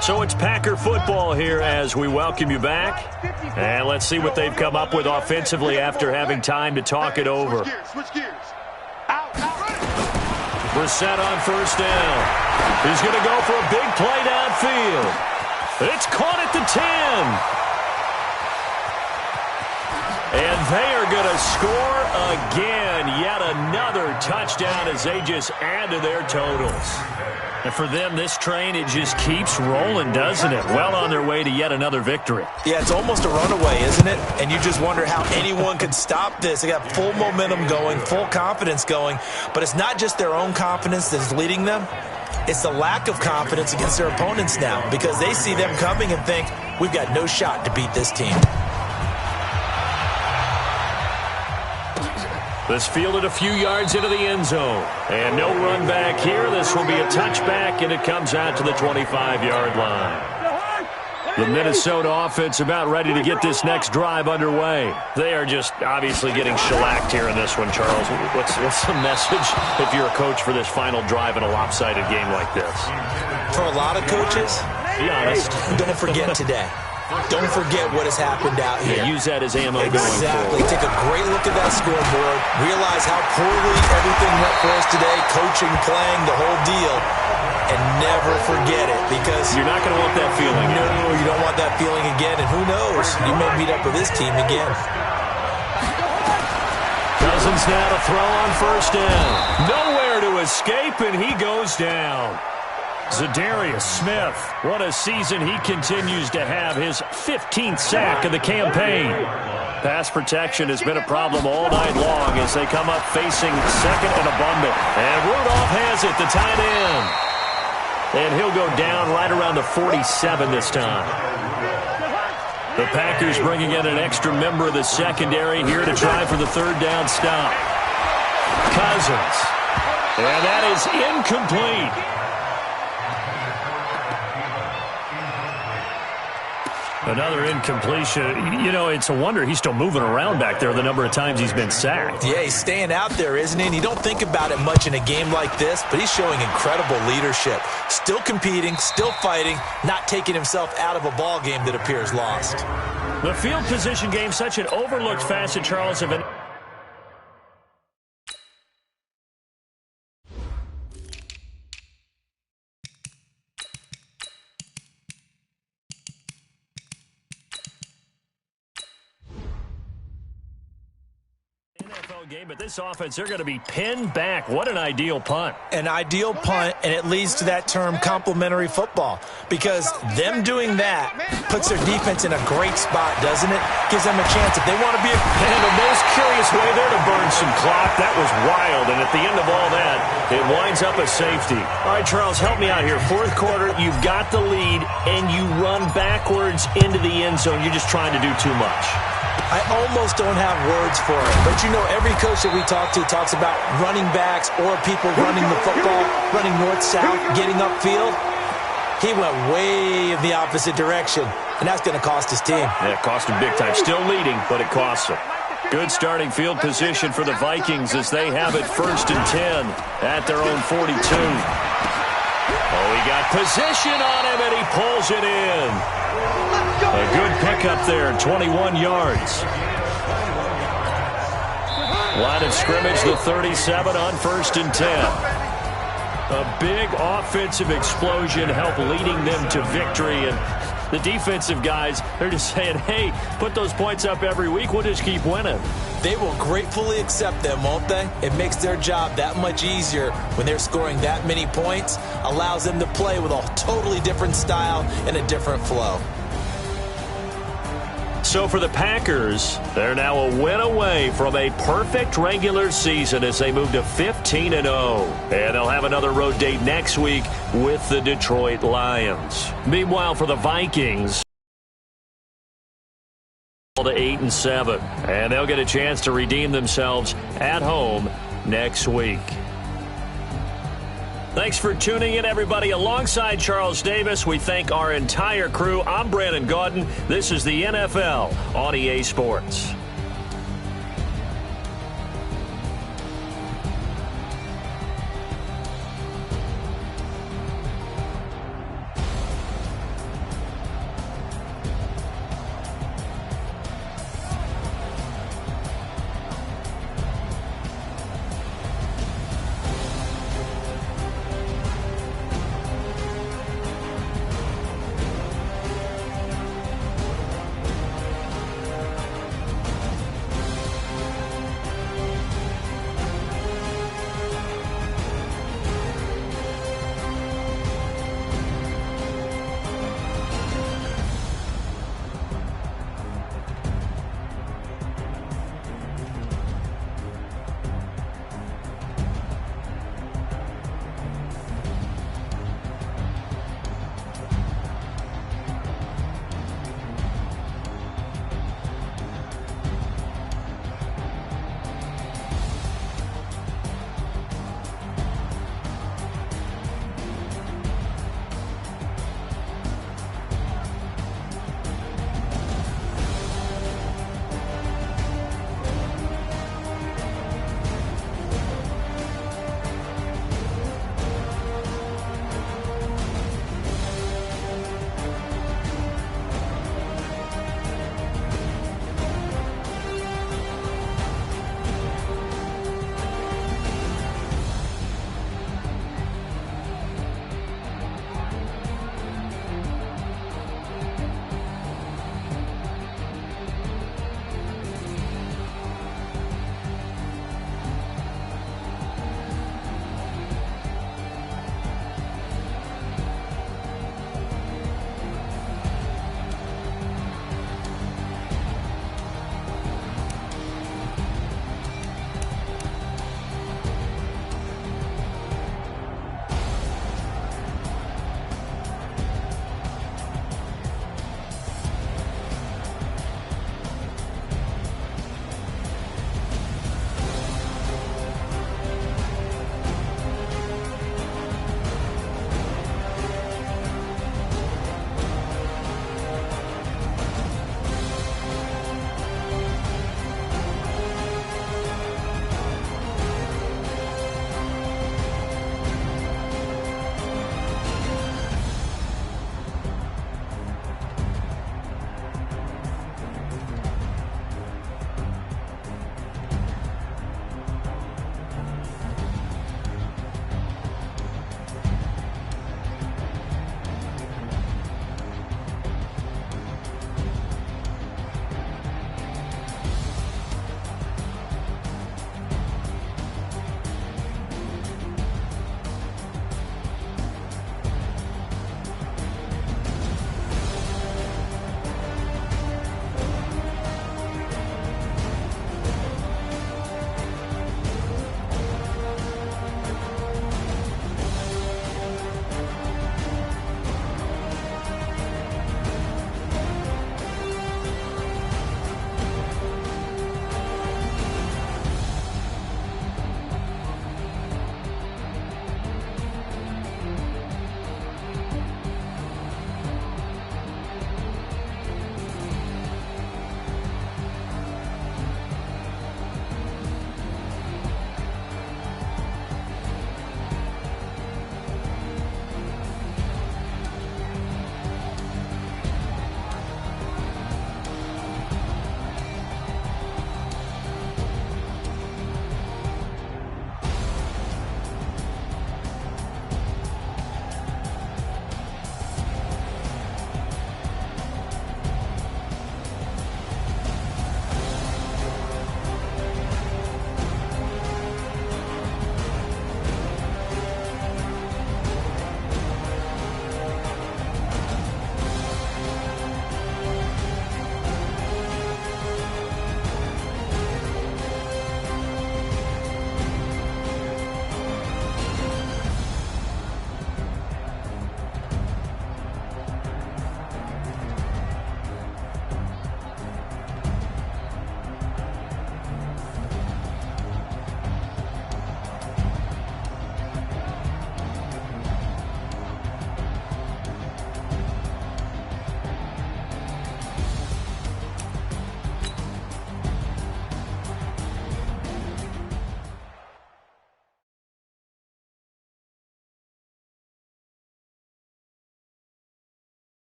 So it's Packer football here as we welcome you back. And let's see what they've come up with offensively after having time to talk it over. Brissett on first down. He's going to go for a big play downfield. It's caught at the 10. And they are going to score again. Yet another touchdown as they just add to their totals. And for them, this train, it just keeps rolling, doesn't it? Well on their way to yet another victory. Yeah, it's almost a runaway, isn't it? And you just wonder how anyone could stop this. They got full momentum going, full confidence going. But it's not just their own confidence that's leading them. It's the lack of confidence against their opponents now because they see them coming and think, we've got no shot to beat this team. This fielded a few yards into the end zone. And no run back here. This will be a touchback, and it comes out to the 25-yard line. The Minnesota offense about ready to get this next drive underway. They are just obviously getting shellacked here in this one, Charles. What's the message if you're a coach for this final drive in a lopsided game like this? For a lot of coaches, be honest, don't forget today. Don't forget what has happened out here. Yeah, use that as ammo going Exactly. forward. Take a great look at that scoreboard. Realize how poorly everything went for us today. Coaching, playing, the whole deal. And never forget it because you're not going to want that feeling. No, you don't want that feeling again. And who knows? You may meet up with this team again. Cousins now to throw on first down. Nowhere to escape, and he goes down. Zadarius Smith, what a season he continues to have, his 15th sack of the campaign. Pass protection has been a problem all night long as they come up facing second and abundant. And Rudolph has it, the tight end. And he'll go down right around the 47 this time. The Packers bringing in an extra member of the secondary here to try for the third down stop. Cousins. And that is incomplete. Another incompletion. You know, it's a wonder he's still moving around back there the number of times he's been sacked. Yeah, he's staying out there, isn't he? And you don't think about it much in a game like this, but he's showing incredible leadership. Still competing, still fighting, not taking himself out of a ball game that appears lost. The field position game, such an overlooked facet, Charles, of an NFL game, but this offense, they're going to be pinned back. What an ideal punt. An ideal punt, and it leads to that term complementary football, because them doing that puts their defense in a great spot, doesn't it? Gives them a chance if they want to be And the most curious way there to burn some clock. That was wild, and at the end of all that, it winds up a safety. All right, Charles, help me out here. Fourth quarter, you've got the lead, and you run backwards into the end zone. You're just trying to do too much. I almost don't have words for it. But, you know, every coach that we talk to talks about running backs or people running the football, running north-south, getting upfield. He went way in the opposite direction, and that's going to cost his team. Yeah, it cost him big time. Still leading, but it costs him. Good starting field position for the Vikings as they have it 1st and 10 at their own 42. Oh, he got position on him, and he pulls it in. A good pickup there, 21 yards. Line of scrimmage, the 37 on 1st and 10. A big offensive explosion helped leading them to victory. And the defensive guys, they're just saying, hey, put those points up every week. We'll just keep winning. They will gratefully accept them, won't they? It makes their job that much easier when they're scoring that many points. Allows them to play with a totally different style and a different flow. So for the Packers, they're now a win away from a perfect regular season as they move to 15-0. And they'll have another road date next week with the Detroit Lions. Meanwhile, for the Vikings, to 8-7. And they'll get a chance to redeem themselves at home next week. Thanks for tuning in, everybody. Alongside Charles Davis, we thank our entire crew. I'm Brandon Gaudin. This is the NFL on EA Sports.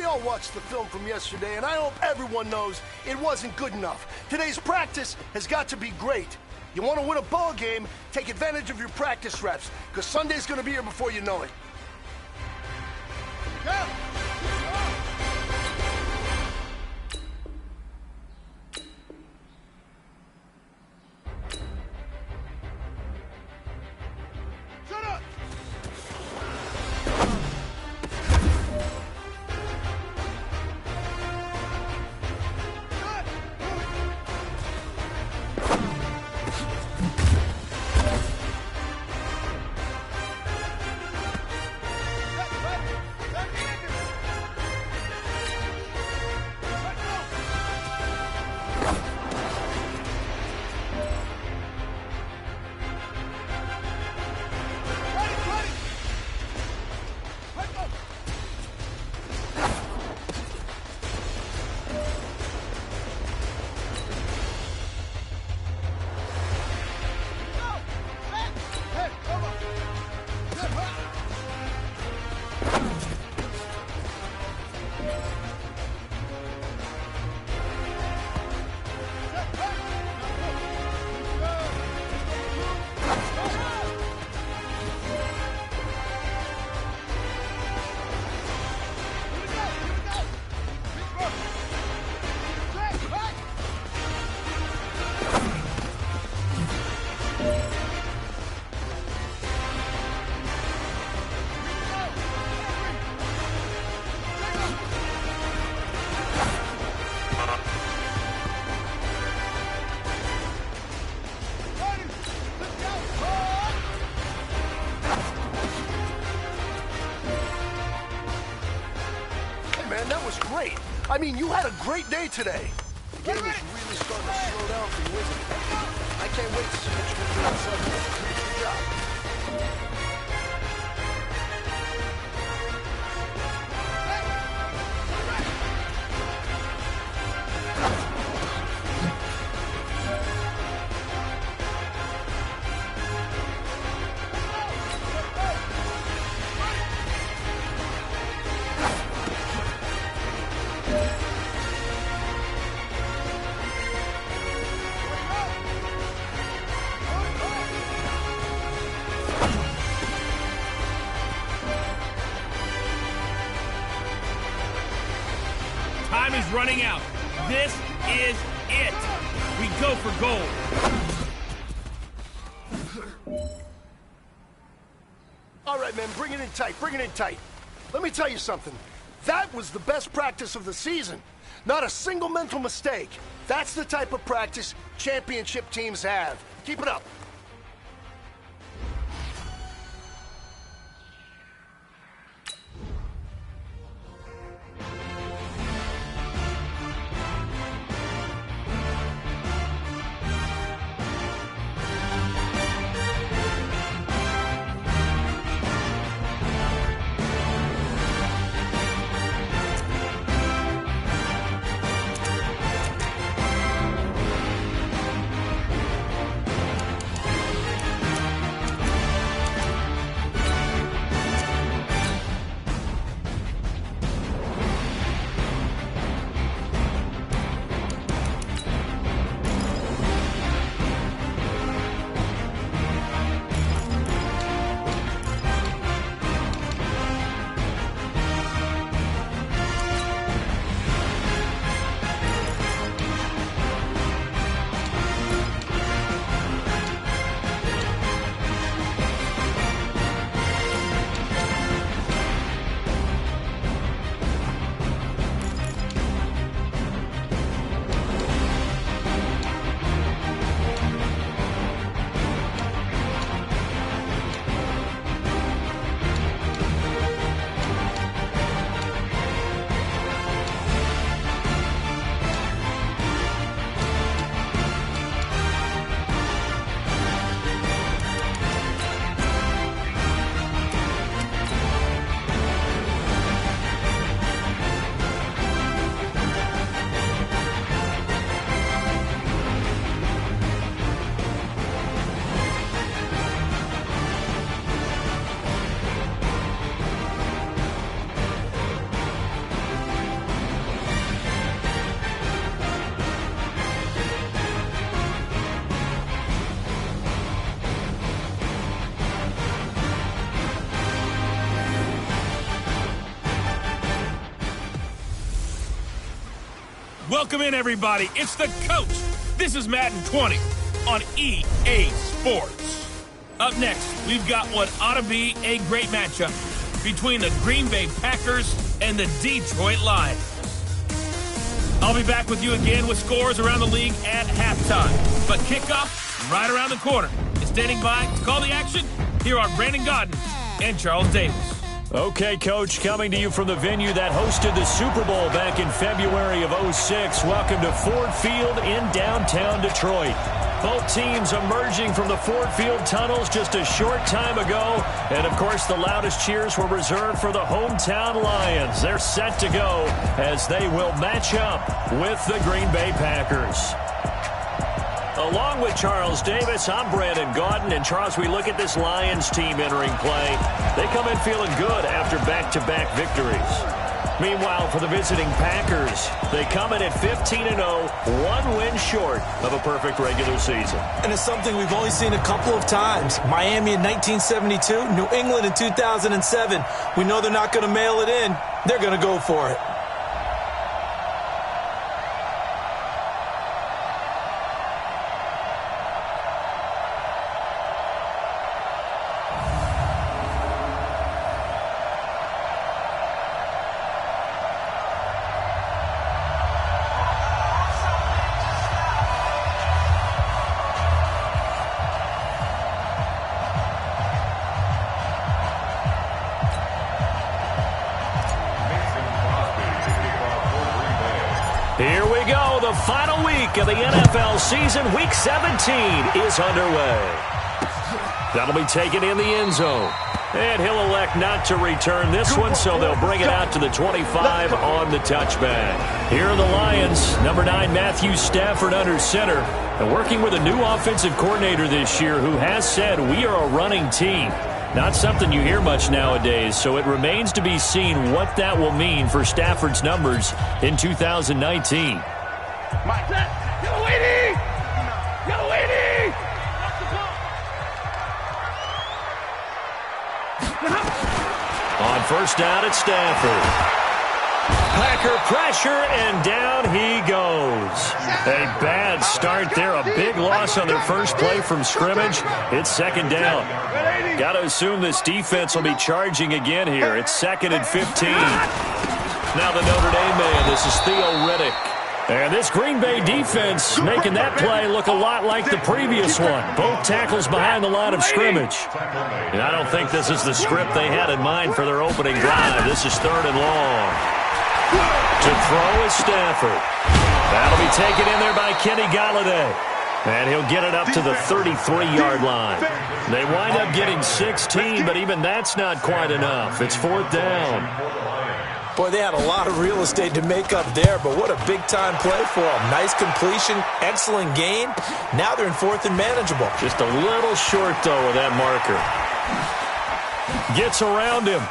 all watched the film from yesterday, and I hope everyone knows it wasn't good enough. Today's practice has got to be great. You want to win a ball game, take advantage of your practice reps, because Sunday's going to be here before you know it. Go! Shut up! That was great. I mean, you had a great day today. The game is really starting to slow down for you, isn't it? I can't wait to see what you can do on Sunday. Good job. Time is running out. This is it. We go for gold. All right, man, bring it in tight, bring it in tight. Let me tell you something. That was the best practice of the season. Not a single mental mistake. That's the type of practice championship teams have. Keep it up. Welcome in, everybody. It's the coach. This is Madden 20 on EA Sports. Up next, we've got what ought to be a great matchup between the Green Bay Packers and the Detroit Lions. I'll be back with you again with scores around the league at halftime. But kickoff right around the corner. And standing by to call the action, here are Brandon Gaudin and Charles Davis. Okay, Coach, coming to you from the venue that hosted the Super Bowl back in February of '06. Welcome to Ford Field in downtown Detroit. Both teams emerging from the Ford Field tunnels just a short time ago. And, of course, the loudest cheers were reserved for the hometown Lions. They're set to go as they will match up with the Green Bay Packers. Along with Charles Davis, I'm Brandon Gaudin. And, Charles, we look at this Lions team entering play. They come in feeling good after back-to-back victories. Meanwhile, for the visiting Packers, they come in at 15-0, one win short of a perfect regular season. And it's something we've only seen a couple of times. Miami in 1972, New England in 2007. We know they're not going to mail it in. They're going to go for it. Here we go. The final week of the NFL season. Week 17 is underway. That'll be taken in the end zone. And he'll elect not to return this one, so they'll bring it out to the 25 on the touchback. Here are the Lions. Number 9, Matthew Stafford under center. And working with a new offensive coordinator this year who has said we are a running team. Not something you hear much nowadays, so it remains to be seen what that will mean for Stafford's numbers in 2019. On first down, it's Stafford. Packer pressure, and down he goes. A bad start there. A big loss on their first play from scrimmage. It's second down. Got to assume this defense will be charging again here. It's 2nd and 15. Now the Notre Dame man. This is Theo Riddick. And this Green Bay defense making that play look a lot like the previous one. Both tackles behind the line of scrimmage. And I don't think this is the script they had in mind for their opening drive. This is 3rd and long. To throw is Stafford. That'll be taken in there by Kenny Golladay. And he'll get it up to the 33-yard line. They wind up getting 16, but even that's not quite enough. It's 4th down. Boy, they had a lot of real estate to make up there, but what a big-time play for them. Nice completion, excellent gain. Now they're in 4th and manageable. Just a little short, though, of that marker. Gets around him.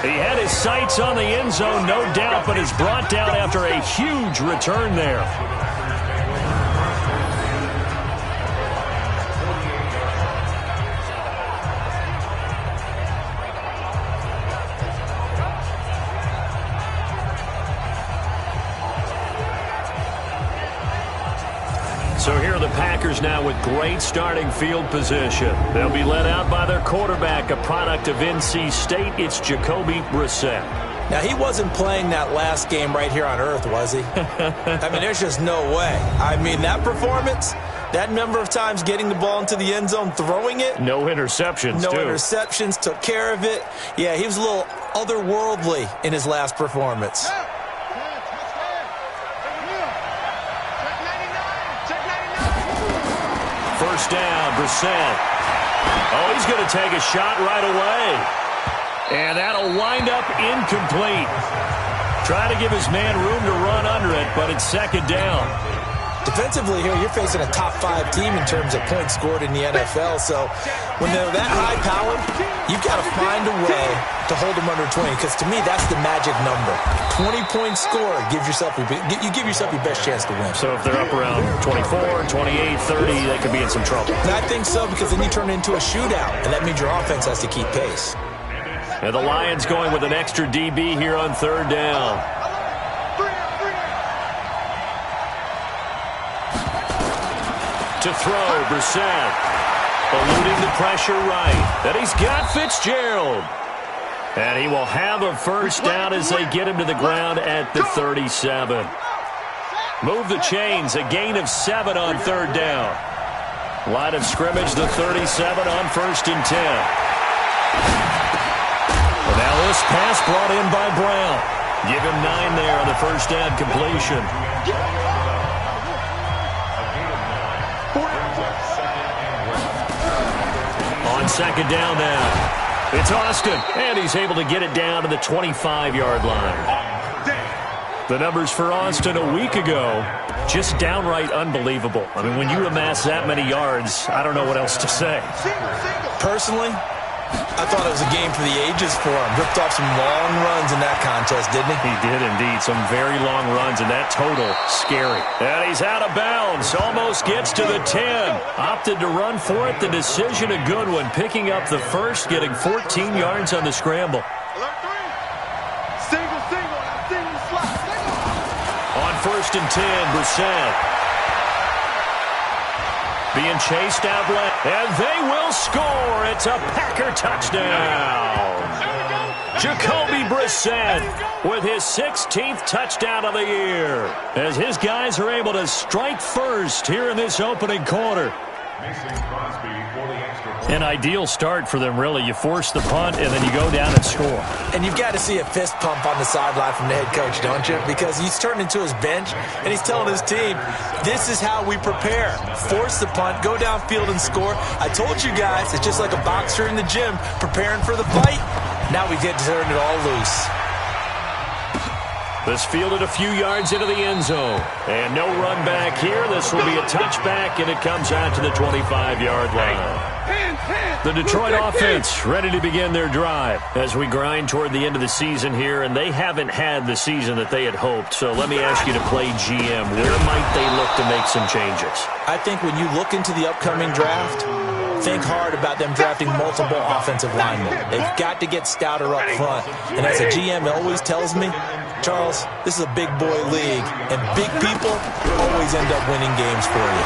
He had his sights on the end zone, no doubt, but is brought down after a huge return there. So here are the Packers now with great starting field position. They'll be led out by their quarterback, a product of NC State. It's Jacoby Brissett. Now, he wasn't playing that last game right here on earth, was he? I mean, there's just no way. I mean, that performance, that number of times getting the ball into the end zone, throwing it. No interceptions, No interceptions, took care of it. Yeah, he was a little otherworldly in his last performance. First down, Brissett. Oh, he's going to take a shot right away. And that'll wind up incomplete. Try to give his man room to run under it, but it's 2nd down. Defensively here, you're facing a top 5 team in terms of points scored in the NFL. So when they're that high-powered, you've got to find a way to hold them under 20. Because to me, that's the magic number. 20 points scored, you give yourself your best chance to win. So if they're up around 24, 28, 30, they could be in some trouble. And I think so, because then you turn it into a shootout, and that means your offense has to keep pace. And the Lions going with an extra DB here on third down. To throw, Brissett. Eluding the pressure right. And he's got Fitzgerald. And he will have a first down as they get him to the ground at the 37. Move the chains, a gain of 7 on third down. Line of scrimmage, the 37 on 1st and 10. And now this pass brought in by Brown. Give him 9 there on the first down completion. On second down now. It's Austin, and he's able to get it down to the 25-yard line. The numbers for Austin a week ago, just downright unbelievable. I mean, when you amass that many yards, I don't know what else to say. Personally, I thought it was a game for the ages for him. Ripped off some long runs in that contest, didn't he? He did indeed. Some very long runs, and that total, scary. And he's out of bounds. Almost gets to the 10. Opted to run for it. The decision a good one. Picking up the first, getting 14 yards on the scramble. On 1st and 10, Brissett. Being chased out left, and they will score. It's a Packer touchdown. Jacoby Brissett with his 16th touchdown of the year, as his guys are able to strike first here in this opening quarter. An ideal start for them, really. You force the punt, and then you go down and score. And you've got to see a fist pump on the sideline from the head coach, don't you? Because he's turned into his bench, and he's telling his team, this is how we prepare. Force the punt, go downfield and score. I told you guys, it's just like a boxer in the gym preparing for the fight. Now we get to turn it all loose. This fielded a few yards into the end zone. And no run back here. This will be a touchback, and it comes out to the 25-yard line. The Detroit offense ready to begin their drive as we grind toward the end of the season here, and they haven't had the season that they had hoped. So let me ask you to play GM. Where might they look to make some changes? I think when you look into the upcoming draft, think hard about them drafting multiple offensive linemen. They've got to get stouter up front. And as a GM always tells me, Charles, this is a big boy league, and big people always end up winning games for you.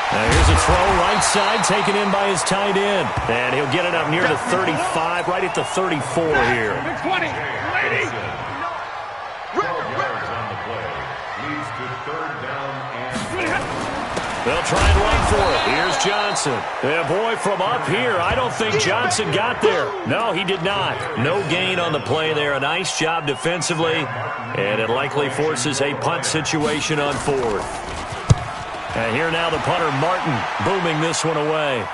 Now here's a throw right side, taken in by his tight end. And he'll get it up near the 35, right at the 34 here. 20, lady. They'll try and run for it. Here's Johnson. And boy, from up here, I don't think Johnson got there. No, he did not. No gain on the play there. A nice job defensively. And it likely forces a punt situation on 4th. And here now the punter, Martin, booming this one away.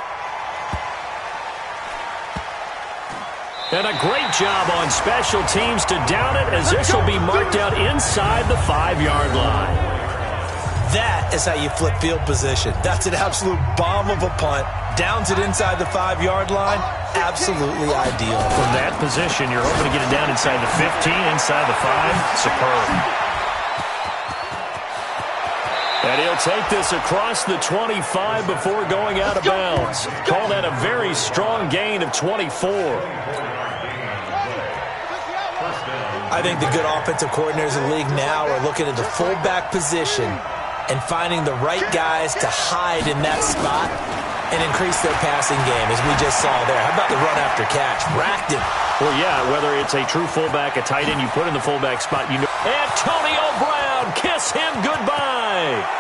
And a great job on special teams to down it, as this will be marked out inside the 5-yard line. That is how you flip field position. That's an absolute bomb of a punt. Downs it inside the 5-yard line. Absolutely ideal. From that position, you're hoping to get it down inside the 15, inside the 5. Superb. And he'll take this across the 25 before going out of bounds. Call that a very strong gain of 24. I think the good offensive coordinators in the league now are looking at the fullback position and finding the right guys to hide in that spot and increase their passing game, as we just saw there. How about the run after catch? Racked him. Well, yeah, whether it's a true fullback, a tight end, you put in the fullback spot, you know. Antonio Brown, kiss him goodbye.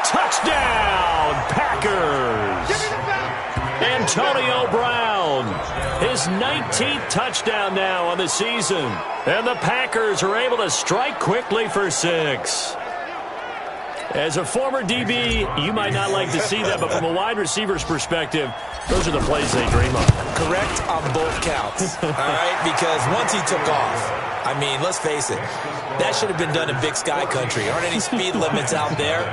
Touchdown, Packers. Antonio Brown, his 19th touchdown now on the season. And the Packers are able to strike quickly for 6. As a former DB, you might not like to see that, but from a wide receiver's perspective, those are the plays they dream of. Correct on both counts, all right? Because once he took off, I mean, let's face it, that should have been done in Big Sky Country. Aren't any speed limits out there?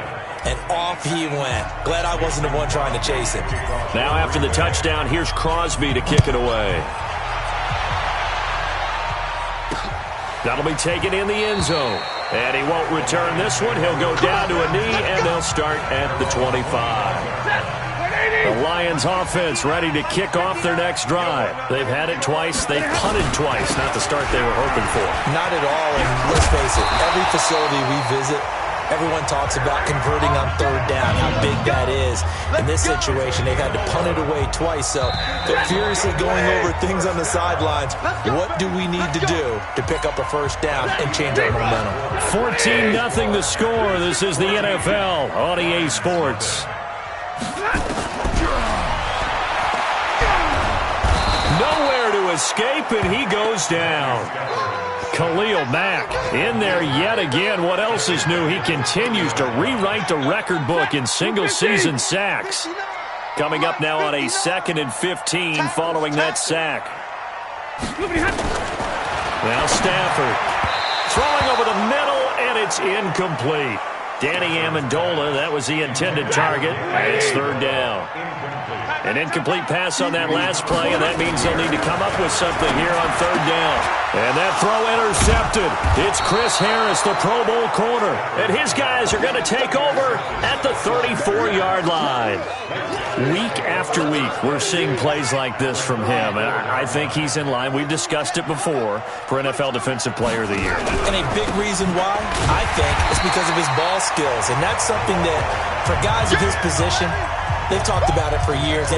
And off he went. Glad I wasn't the one trying to chase him. Now after the touchdown, here's Crosby to kick it away. That'll be taken in the end zone. And he won't return this one. He'll go down to a knee, and they'll start at the 25. The Lions offense ready to kick off their next drive. They've had it twice. They've punted twice. Not the start they were hoping for. Not at all, and let's face it, every facility we visit, everyone talks about converting on third down, how big that is. In this situation, they've had to punt it away twice, so they're furiously going over things on the sidelines. What do we need to do to pick up a first down and change our momentum? 14-0 the score. This is the NFL on EA Sports. Nowhere to escape, and he goes down. Khalil Mack in there yet again. What else is new? He continues to rewrite the record book in single-season sacks. Coming up now on a 2nd and 15 following that sack. Now Stafford throwing over the middle, and it's incomplete. Danny Amendola, that was the intended target. It's third down. An incomplete pass on that last play, and that means they'll need to come up with something here on third down. And that throw intercepted. It's Chris Harris, the Pro Bowl corner. And his guys are going to take over at the 34-yard line. Week after week, we're seeing plays like this from him. And I think he's in line. We've discussed it before for NFL Defensive Player of the Year. And a big reason why, I think, is because of his ball skills. And that's something that, for guys of his position, they've talked about it for years.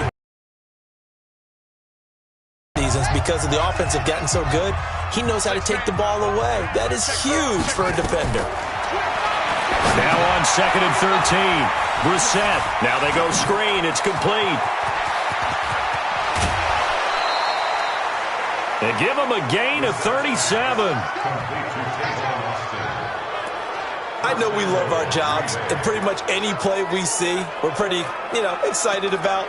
Seasons because of the offense have gotten so good, he knows how to take the ball away. That is huge for a defender. Now on 2nd and 13. Brissett. Now they go screen. It's complete. They give him a gain of 37. I know we love our jobs, and pretty much any play we see, we're pretty, excited about.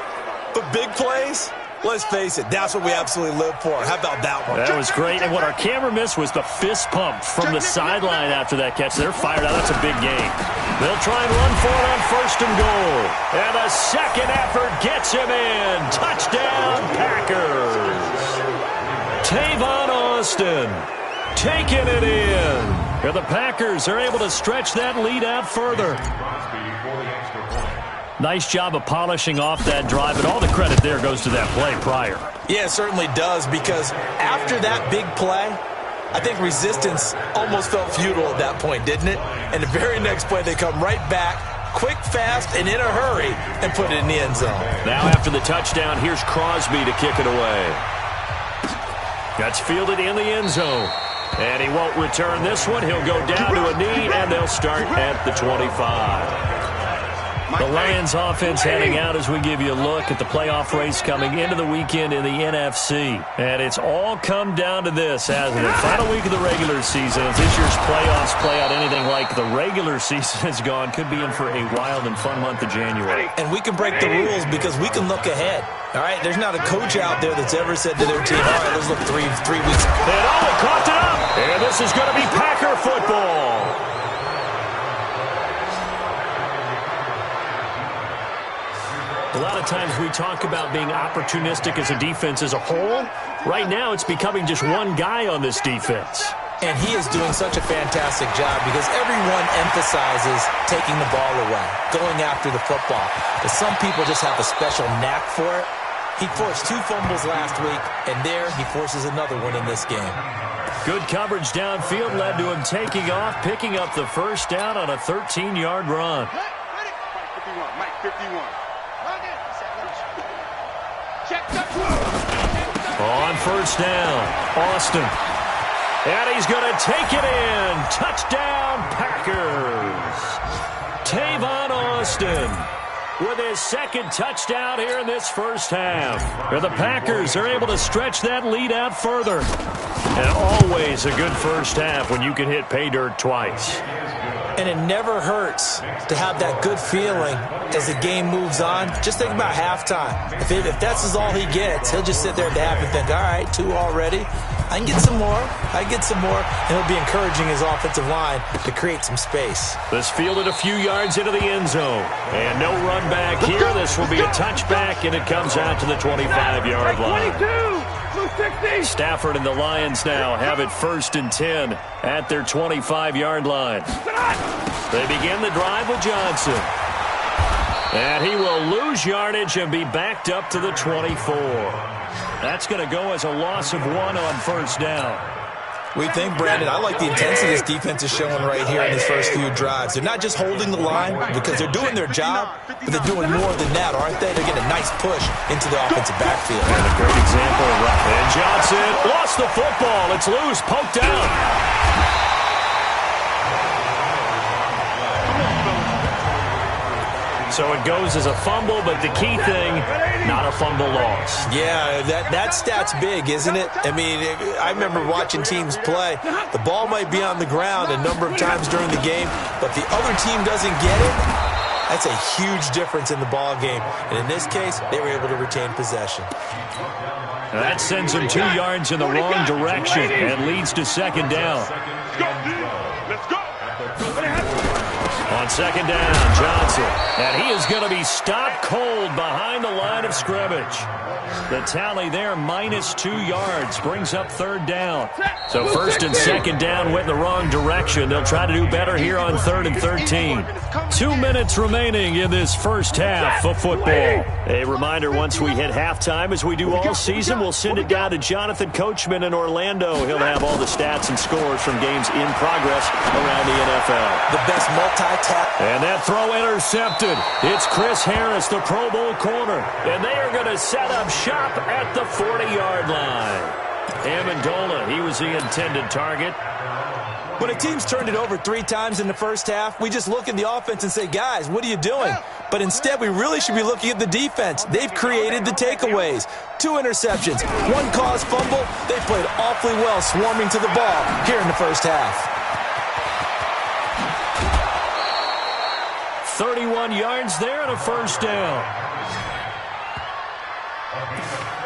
But big plays, let's face it, that's what we absolutely live for. How about that one? That was great. And what our camera missed was the fist pump from the sideline after that catch. They're fired out. That's a big game. They'll try and run for it on 1st and goal. And a second effort gets him in. Touchdown, Packers. Tavon Austin taking it in. And the Packers are able to stretch that lead out further. Nice job of polishing off that drive, and all the credit there goes to that play prior. Yeah, it certainly does, because after that big play, I think resistance almost felt futile at that point, didn't it? And the very next play, they come right back, quick, fast, and in a hurry, and put it in the end zone. Now after the touchdown, here's Crosby to kick it away. That's fielded in the end zone. And he won't return this one. He'll go down to a knee, and they'll start at the 25. The Lions offense heading out as we give you a look at the playoff race coming into the weekend in the NFC. And it's all come down to this, hasn't it? Final week of the regular season. If this year's playoffs play out anything like the regular season has gone, could be in for a wild and fun month of January. And we can break the rules because we can look ahead. All right, there's not a coach out there that's ever said to their team, all right, let's look three weeks. And coughed it up. And this is going to be Packer football. A lot of times we talk about being opportunistic as a defense as a whole. Right now it's becoming just one guy on this defense. And he is doing such a fantastic job because everyone emphasizes taking the ball away, going after the football. But some people just have a special knack for it. He forced 2 fumbles last week, and there he forces another one in this game. Good coverage downfield led to him taking off, picking up the first down on a 13-yard run. Mike 51. On first down, Austin. And he's going to take it in. Touchdown, Packers. Tavon Austin with his second touchdown here in this first half. And the Packers are able to stretch that lead out further. And always a good first half when you can hit pay dirt twice. And it never hurts to have that good feeling as the game moves on. Just think about halftime. If that's all he gets, he'll just sit there at the half and think, all right, 2 already. I can get some more. And he'll be encouraging his offensive line to create some space. This fielded a few yards into the end zone. And no run back here. This will be a touchback, and it comes out to the 25-yard line. Stafford and the Lions now have it 1st and 10 at their 25-yard line. They begin the drive with Johnson. And he will lose yardage and be backed up to the 24. That's going to go as a loss of 1 on first down. We think, Brandon, I like the intensity this defense is showing right here in these first few drives. They're not just holding the line because they're doing their job, but they're doing more than that, aren't they? They're getting a nice push into the offensive backfield. And a great example. And Johnson lost the football. It's loose, poked out. So it goes as a fumble, but the key thing, not a fumble loss. Yeah, that stat's big, isn't it? I mean, I remember watching teams play. The ball might be on the ground a number of times during the game, but the other team doesn't get it. That's a huge difference in the ball game. And in this case, they were able to retain possession. That sends him 2 yards in the wrong direction and leads to second down. Let's go. On second down, Johnson. And he is going to be stopped cold behind the line of scrimmage. The tally there, -2 yards, brings up third down. So first and second down went in the wrong direction. They'll try to do better here on 3rd and 13. 2 minutes remaining in this first half of football. A reminder, once we hit halftime, as we do all season, we'll send it down to Jonathan Coachman in Orlando. He'll have all the stats and scores from games in progress around the NFL. The best multi-tap. And that throw intercepted. It's Chris Harris, the Pro Bowl corner. And they are going to set up shop at the 40-yard line. Amendola, he was the intended target. When a team's turned it over 3 times in the first half, we just look at the offense and say, guys, what are you doing? But instead, we really should be looking at the defense. They've created the takeaways. 2 interceptions, 1 caused fumble. They played awfully well swarming to the ball here in the first half. 31 yards there and a first down.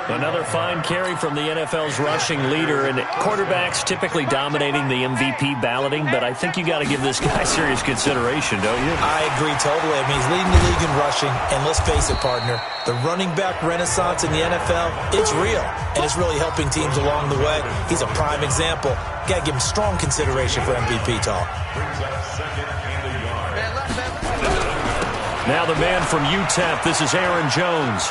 Another fine carry from the NFL's rushing leader, and quarterbacks typically dominating the MVP balloting, but I think you got to give this guy serious consideration, don't you? I agree totally. I mean, he's leading the league in rushing, and let's face it, partner, the running back renaissance in the NFL, it's real, and it's really helping teams along the way. He's a prime example. Got to give him strong consideration for MVP talk. Now the man from UTEP, this is Aaron Jones.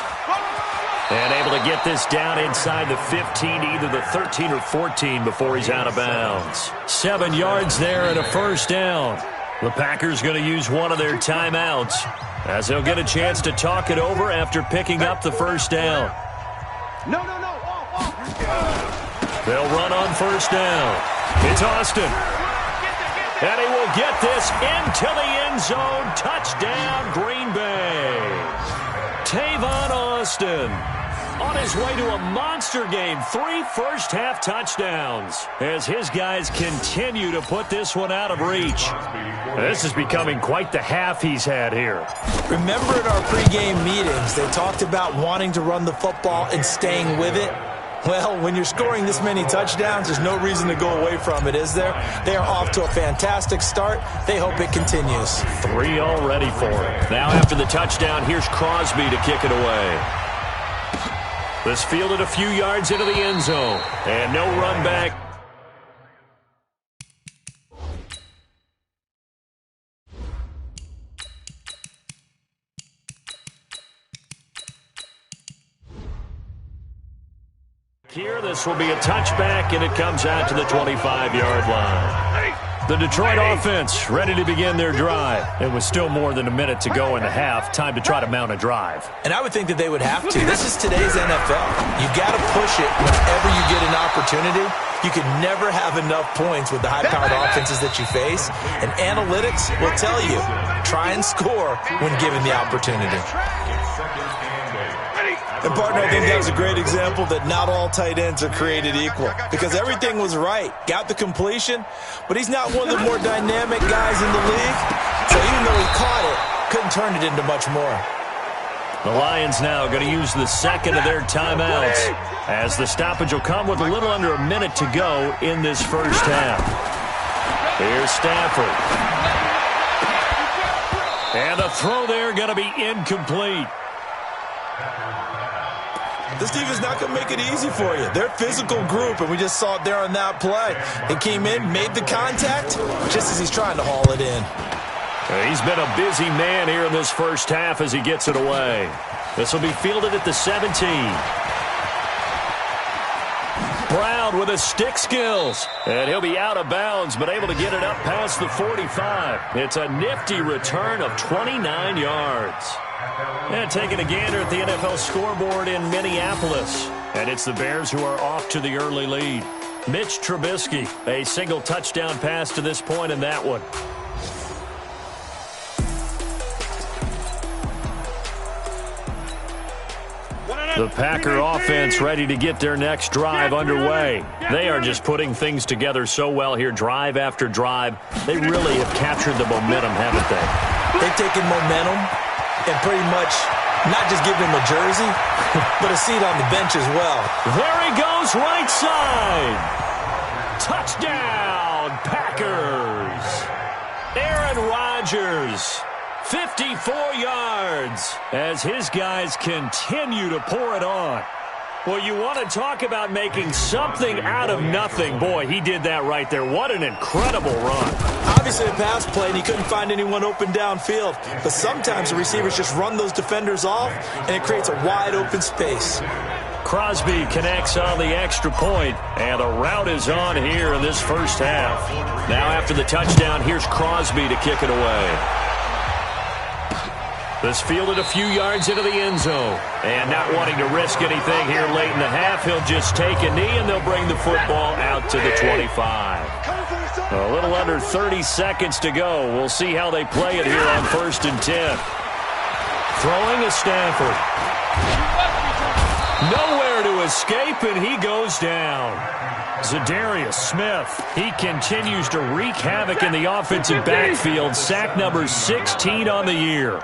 And able to get this down inside the 15, either the 13 or 14 before he's out of bounds. 7 yards there and a first down. The Packers going to use one of their timeouts as they'll get a chance to talk it over after picking up the first down. No. They'll run on first down. It's Austin. And he will get this into the end zone. Touchdown, Green Bay. Tavon Austin on his way to a monster game. 3 first-half touchdowns as his guys continue to put this one out of reach. This is becoming quite the half he's had here. Remember at our pregame meetings, they talked about wanting to run the football and staying with it? Well, when you're scoring this many touchdowns, there's no reason to go away from it, is there? They are off to a fantastic start. They hope it continues. 3 already for him. Now after the touchdown, here's Crosby to kick it away. This fielded a few yards into the end zone. And no run back. Here, this will be a touchback, and it comes out to the 25-yard line. The Detroit offense ready to begin their drive. It was still more than a minute to go in the half. Time to try to mount a drive. And I would think that they would have to. This is today's NFL. You got to push it whenever you get an opportunity. You can never have enough points with the high-powered offenses that you face. And analytics will tell you, try and score when given the opportunity. And, partner, I think that was a great example that not all tight ends are created equal because everything was right. Got the completion, but he's not one of the more dynamic guys in the league. So even though he caught it, couldn't turn it into much more. The Lions now going to use the second of their timeouts as the stoppage will come with a little under a minute to go in this first half. Here's Stafford. And the throw there going to be incomplete. This defense is not going to make it easy for you. They're a physical group, and we just saw it there on that play. He came in, made the contact, just as he's trying to haul it in. He's been a busy man here in this first half as he gets it away. This will be fielded at the 17. Brown with his stick skills. And he'll be out of bounds, but able to get it up past the 45. It's a nifty return of 29 yards. And taking a gander at the NFL scoreboard in Minneapolis. And it's the Bears who are off to the early lead. Mitch Trubisky, a single touchdown pass to this point in that one. The Packer offense ready to get their next drive underway. They are just putting things together so well here, drive after drive. They really have captured the momentum, haven't they? They've taken momentum and pretty much not just given him a jersey, but a seat on the bench as well. There he goes, right side. Touchdown, Packers. Aaron Rodgers, 54 yards, as his guys continue to pour it on. Well, you want to talk about making something out of nothing. Boy, he did that right there. What an incredible run. Obviously a pass play, and he couldn't find anyone open downfield. But sometimes the receivers just run those defenders off, and it creates a wide open space. Crosby connects on the extra point, and the route is on here in this first half. Now after the touchdown, here's Crosby to kick it away. This fielded a few yards into the end zone. And not wanting to risk anything here late in the half, he'll just take a knee, and they'll bring the football out to the 25. A little under 30 seconds to go. We'll see how they play it here on 1st and 10. Throwing is Stafford. Nowhere to escape, and he goes down. Zadarius Smith, he continues to wreak havoc in the offensive backfield. Sack number 16 on the year.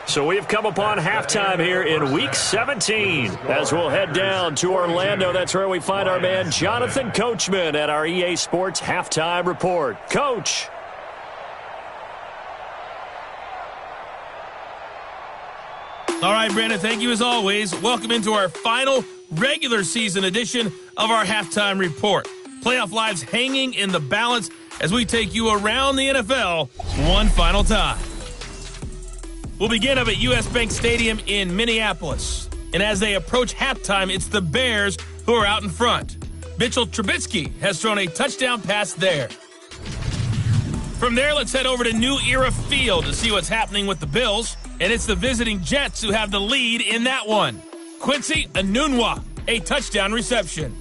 So we've come upon halftime here in Week 17 as we'll head down to Orlando. That's where we find our man Jonathan Coachman at our EA Sports Halftime Report. Coach. All right, Brandon, thank you as always. Welcome into our final regular season edition of our Halftime Report. Playoff lives hanging in the balance as we take you around the NFL one final time. We'll begin up at U.S. Bank Stadium in Minneapolis. And as they approach halftime, it's the Bears who are out in front. Mitchell Trubisky has thrown a touchdown pass there. From there, let's head over to New Era Field to see what's happening with the Bills. And it's the visiting Jets who have the lead in that one. Quincy Enunwa, a touchdown reception.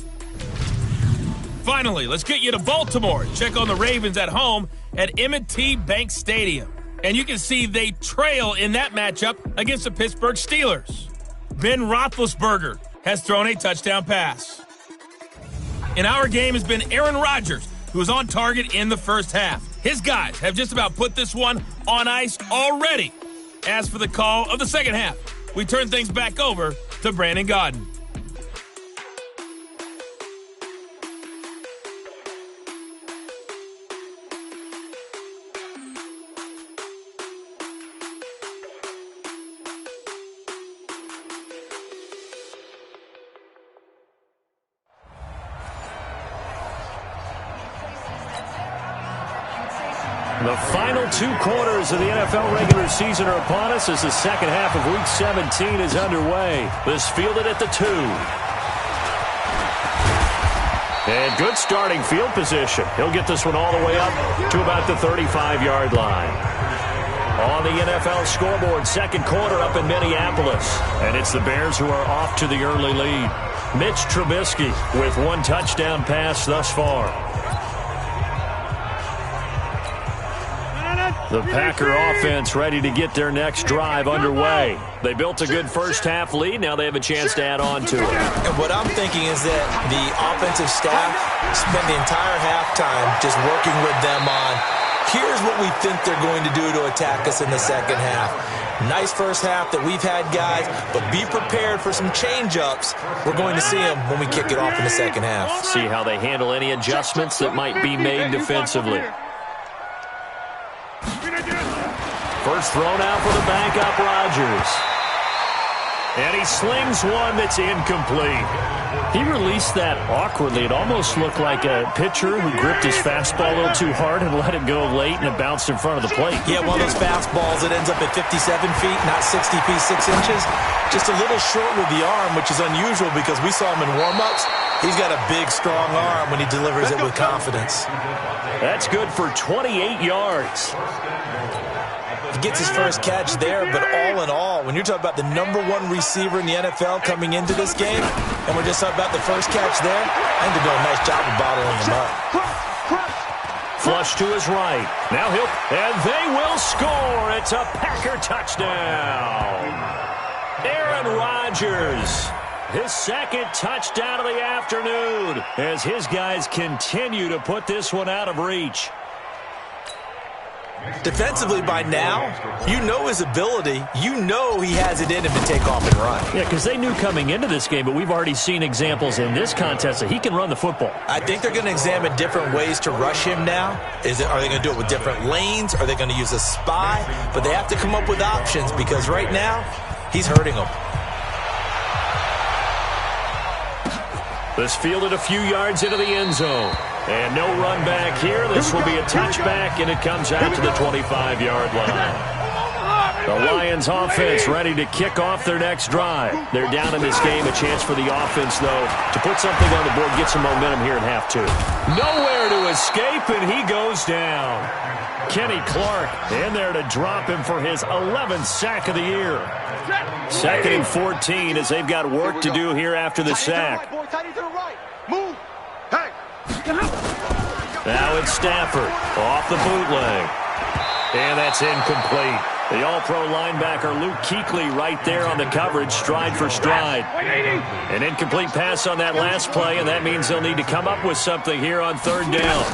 Finally, let's get you to Baltimore. Check on the Ravens at home at M&T Bank Stadium. And you can see they trail in that matchup against the Pittsburgh Steelers. Ben Roethlisberger has thrown a touchdown pass. In our game has been Aaron Rodgers, who was on target in the first half. His guys have just about put this one on ice already. As for the call of the second half, we turn things back over to Brandon Gaudin. The final 2 quarters of the NFL regular season are upon us as the second half of Week 17 is underway. This fielded at the 2. And good starting field position. He'll get this one all the way up to about the 35-yard line. On the NFL scoreboard, second quarter up in Minneapolis. And it's the Bears who are off to the early lead. Mitch Trubisky with 1 touchdown pass thus far. The Packer offense ready to get their next drive underway. They built a good first half lead. Now they have a chance to add on to it. And what I'm thinking is that the offensive staff spent the entire halftime just working with them on, here's what we think they're going to do to attack us in the second half. Nice first half that we've had, guys, but be prepared for some change-ups. We're going to see them when we kick it off in the second half. See how they handle any adjustments that might be made defensively. First thrown out for the backup, Rodgers. And he slings one that's incomplete. He released that awkwardly. It almost looked like a pitcher who gripped his fastball a little too hard and let it go late, and it bounced in front of the plate. Yeah, one of those fastballs that ends up at 57 feet, not 60 feet, 6 inches. Just a little short with the arm, which is unusual because we saw him in warm-ups. He's got a big, strong arm when he delivers it with confidence. That's good for 28 yards. He gets his first catch there, but all in all, when you're talking about the #1 receiver in the NFL coming into this game, and we're just talking about the first catch there, I think they're doing a nice job of bottling him up. Flush to his right. Now and they will score. It's a Packer touchdown. Aaron Rodgers, his second touchdown of the afternoon, as his guys continue to put this one out of reach. Defensively by now, you know his ability. You know he has it in him to take off and run. Yeah, because they knew coming into this game, but we've already seen examples in this contest that he can run the football. I think they're going to examine different ways to rush him now. Are they going to do it with different lanes? Are they going to use a spy? But they have to come up with options because right now, he's hurting them. This fielded a few yards into the end zone. And no run back here. This will be a touchback, and it comes out to the 25-yard line. The Lions offense ready to kick off their next drive. They're down in this game. A chance for the offense, though, to put something on the board, get some momentum here in half two. Nowhere to escape, and he goes down. Kenny Clark in there to drop him for his 11th sack of the year. 2nd and 14 as they've got work to do here after the sack. Move. Hey. Now it's Stafford off the bootleg. And that's incomplete. The all-pro linebacker Luke Kuechly right there on the coverage, stride for stride. An incomplete pass on that last play, and that means they'll need to come up with something here on 3rd down.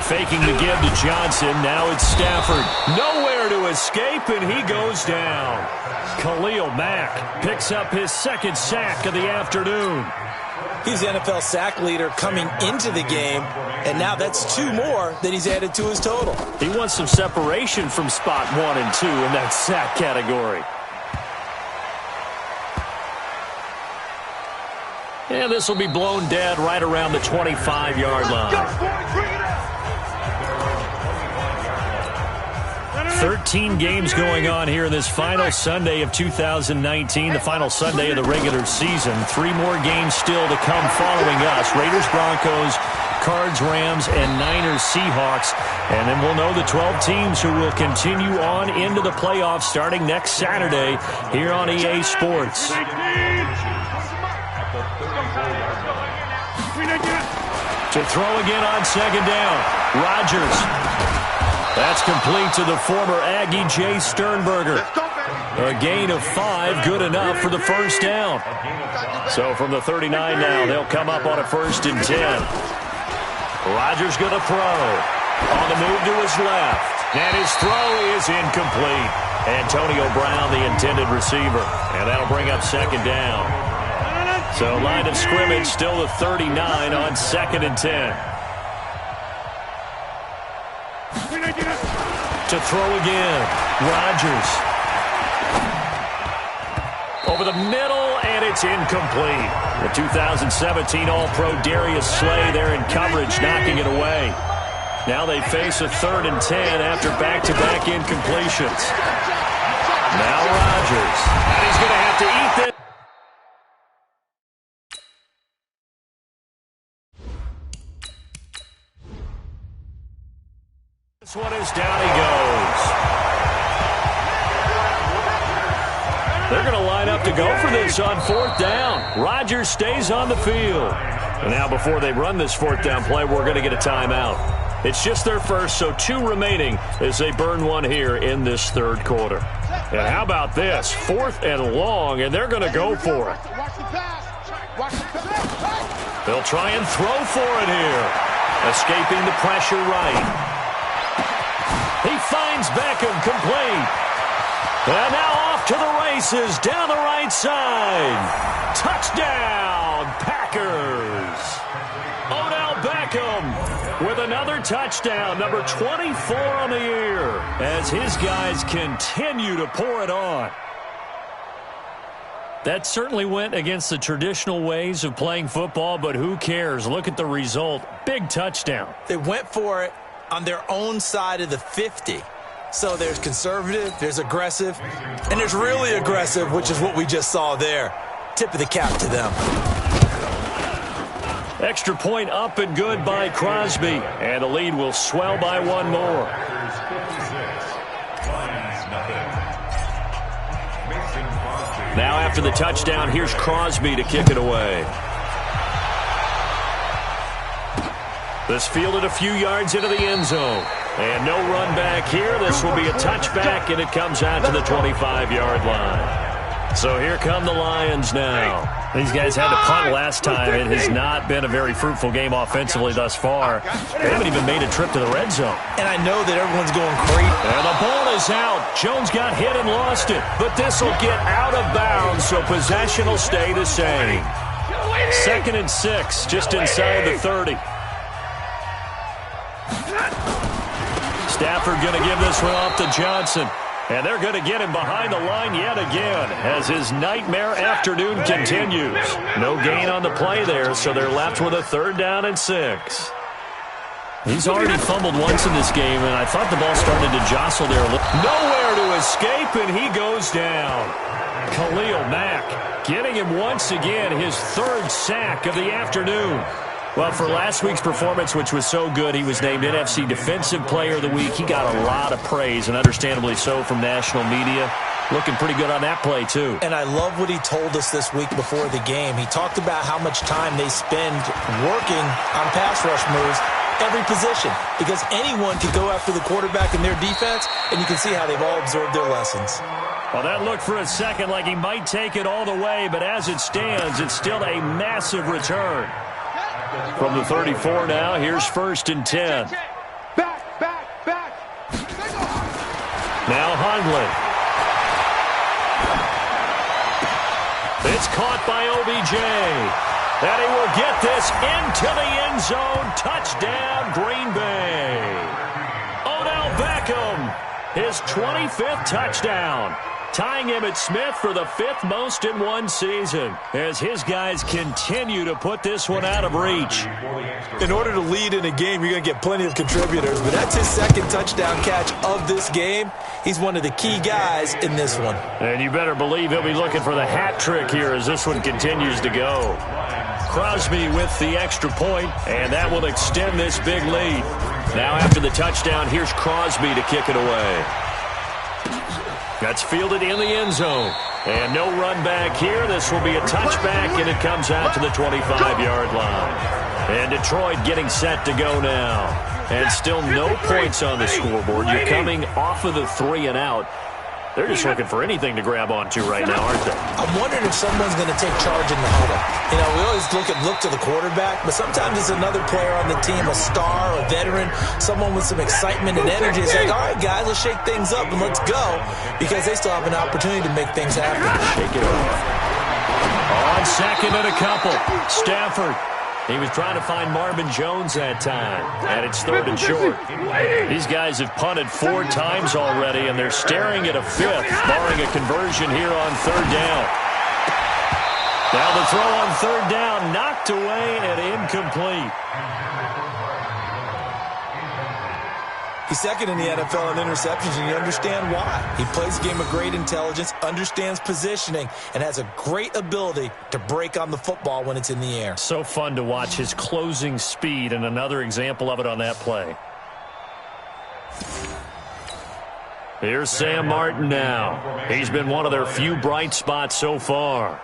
Faking the give to Johnson. Now it's Stafford. Nowhere to escape, and he goes down. Khalil Mack picks up his 2nd sack of the afternoon. He's the NFL sack leader coming into the game, and now that's 2 more that he's added to his total. He wants some separation from spot 1 and 2 in that sack category. And this will be blown dead right around the 25-yard line. 13 games going on here in this final Sunday of 2019, the final Sunday of the regular season. 3 more games still to come following us. Raiders, Broncos, Cards, Rams, and Niners, Seahawks. And then we'll know the 12 teams who will continue on into the playoffs starting next Saturday here on EA Sports. To throw again on 2nd down. Rodgers. That's complete to the former Aggie Jay Sternberger. A gain of 5, good enough for the 1st down. So from the 39 now, they'll come up on a 1st and 10. Rodgers going to throw. On the move to his left. And his throw is incomplete. Antonio Brown, the intended receiver. And that'll bring up 2nd down. So line of scrimmage still the 39 on 2nd and 10. To throw again. Rodgers. Over the middle, and it's incomplete. The 2017 All-Pro Darius Slay there in coverage, knocking it away. Now they face a 3rd and 10 after back-to-back incompletions. Now Rodgers. And he's going to have to eat this. This one is down he goes. They're going to line up to go for this on 4th down. Rodgers stays on the field. And now before they run this 4th down play, we're going to get a timeout. It's just their first, so 2 remaining as they burn one here in this 3rd quarter. And how about this? 4th and long, and they're going to go for it. They'll try and throw for it here. Escaping the pressure right. He finds Beckham complete. And now off to the races down the right side. Touchdown, Packers. Odell Beckham with another touchdown, number 24 on the year, as his guys continue to pour it on. That certainly went against the traditional ways of playing football, but who cares? Look at the result. Big touchdown. They went for it on their own side of the 50. So there's conservative, there's aggressive, and there's really aggressive, which is what we just saw there. Tip of the cap to them. Extra point up and good by Crosby. And the lead will swell by one more. Now after the touchdown, here's Crosby to kick it away. This fielded a few yards into the end zone. And no run back here. This will be a touchback, and it comes out to the 25-yard line. So here come the Lions now. These guys had to punt last time. It has not been a very fruitful game offensively thus far. They haven't even made a trip to the red zone. And I know that everyone's going crazy. And the ball is out. Jones got hit and lost it. But this will get out of bounds, so possession will stay the same. 2nd and 6, just inside the 30. Stafford going to give this one off to Johnson. And they're going to get him behind the line yet again as his nightmare afternoon continues. No gain on the play there, so they're left with a 3rd down and 6. He's already fumbled once in this game, and I thought the ball started to jostle there a little. Nowhere to escape, and he goes down. Khalil Mack getting him once again, his 3rd sack of the afternoon. Well, for last week's performance, which was so good, he was named NFC Defensive Player of the Week. He got a lot of praise, and understandably so, from national media. Looking pretty good on that play, too. And I love what he told us this week before the game. He talked about how much time they spend working on pass rush moves, every position, because anyone can go after the quarterback in their defense, and you can see how they've all absorbed their lessons. Well, that looked for a second like he might take it all the way, but as it stands, it's still a massive return. From the 34 now, here's 1st and 10. Back. Now Hundley. It's caught by OBJ. And he will get this into the end zone. Touchdown, Green Bay. Odell Beckham, his 25th touchdown. Tying Emmitt Smith for the 5th most in one season as his guys continue to put this one out of reach. In order to lead in a game, you're going to get plenty of contributors, but that's his 2nd touchdown catch of this game. He's one of the key guys in this one. And you better believe he'll be looking for the hat trick here as this one continues to go. Crosby with the extra point, and that will extend this big lead. Now after the touchdown, here's Crosby to kick it away. That's fielded in the end zone. And no run back here. This will be a touchback, and it comes out to the 25-yard line. And Detroit getting set to go now. And still no points on the scoreboard. You're coming off of the 3 and out. They're just looking for anything to grab onto right now, aren't they? I'm wondering if someone's going to take charge in the huddle. You know, we always look to the quarterback, but sometimes it's another player on the team, a star, a veteran, someone with some excitement and energy. It's like, all right, guys, let's shake things up and let's go, because they still have an opportunity to make things happen. Shake it up. On 2nd and a couple, Stafford. He was trying to find Marvin Jones that time, and it's 3rd and short. These guys have punted 4 times already, and they're staring at a 5th, barring a conversion here on 3rd down. Now the throw on 3rd down, knocked away and incomplete. He's 2nd in the NFL in interceptions, and you understand why. He plays a game of great intelligence, understands positioning, and has a great ability to break on the football when it's in the air. So fun to watch his closing speed, and another example of it on that play. Here's Sam Martin now. He's been one of their few bright spots so far.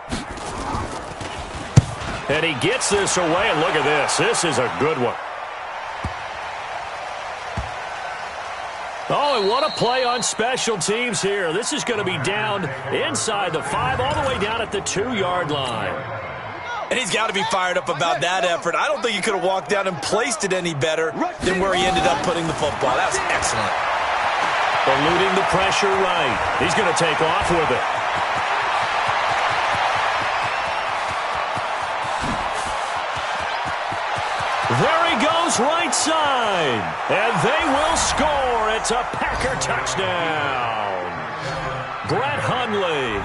And he gets this away, and look at this. This is a good one. Oh, and what a play on special teams here. This is going to be down inside the 5, all the way down at the 2-yard line. And he's got to be fired up about that effort. I don't think he could have walked down and placed it any better than where he ended up putting the football. That was excellent. Eluding the pressure right. He's going to take off with it. There he goes, right side. And they will score. It's a Packer touchdown. Brett Hundley.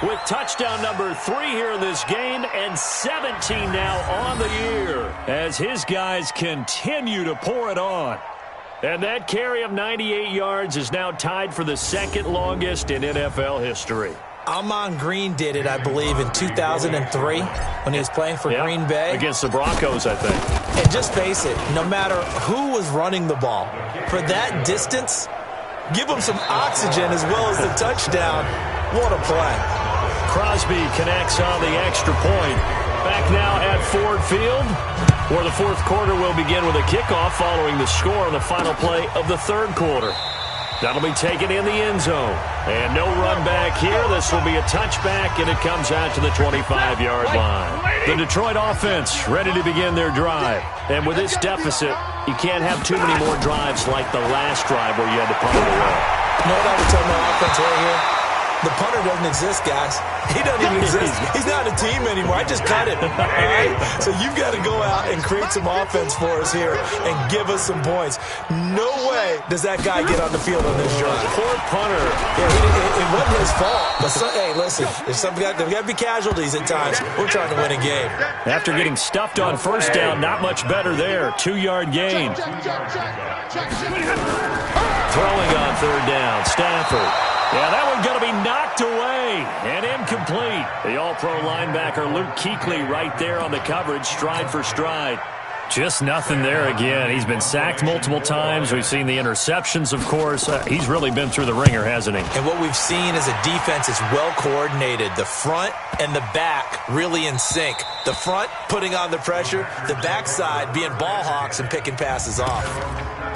with touchdown number 3 here in this game, and 17 now on the year as his guys continue to pour it on. And that carry of 98 yards is now tied for the second longest in NFL history. Amon Green did it, I believe, in 2003 when he was playing for Green Bay. Against the Broncos, I think. And just face it, no matter who was running the ball, for that distance, give them some oxygen as well as the touchdown. What a play. Crosby connects on the extra point. Back now at Ford Field, where the fourth quarter will begin with a kickoff following the score on the final play of the third quarter. That'll be taken in the end zone. And no run back here. This will be a touchback, and it comes out to the 25-yard line. The Detroit offense ready to begin their drive. And with this deficit, you can't have too many more drives like the last drive where you had to punt it away. You know what I would tell my offense right here? The punter doesn't exist, guys. He doesn't even exist. He's not a team anymore. I just cut him. All right? So you've got to go out and create some offense for us here and give us some points. No way does that guy get on the field on this drive. Poor punter. Yeah, it wasn't his fault. But hey, listen, there's got to be casualties at times. We're trying to win a game. After getting stuffed on first down, not much better there. 2-yard gain. Throwing on third down, Stafford. Yeah, that one's going to be knocked away and incomplete. The all-pro linebacker Luke Kuechly right there on the coverage, stride for stride. Just nothing there again. He's been sacked multiple times. We've seen the interceptions, of course. He's really been through the ringer, hasn't he? And what we've seen is a defense that's well-coordinated. The front and the back really in sync. The front putting on the pressure, the backside being ball hawks and picking passes off.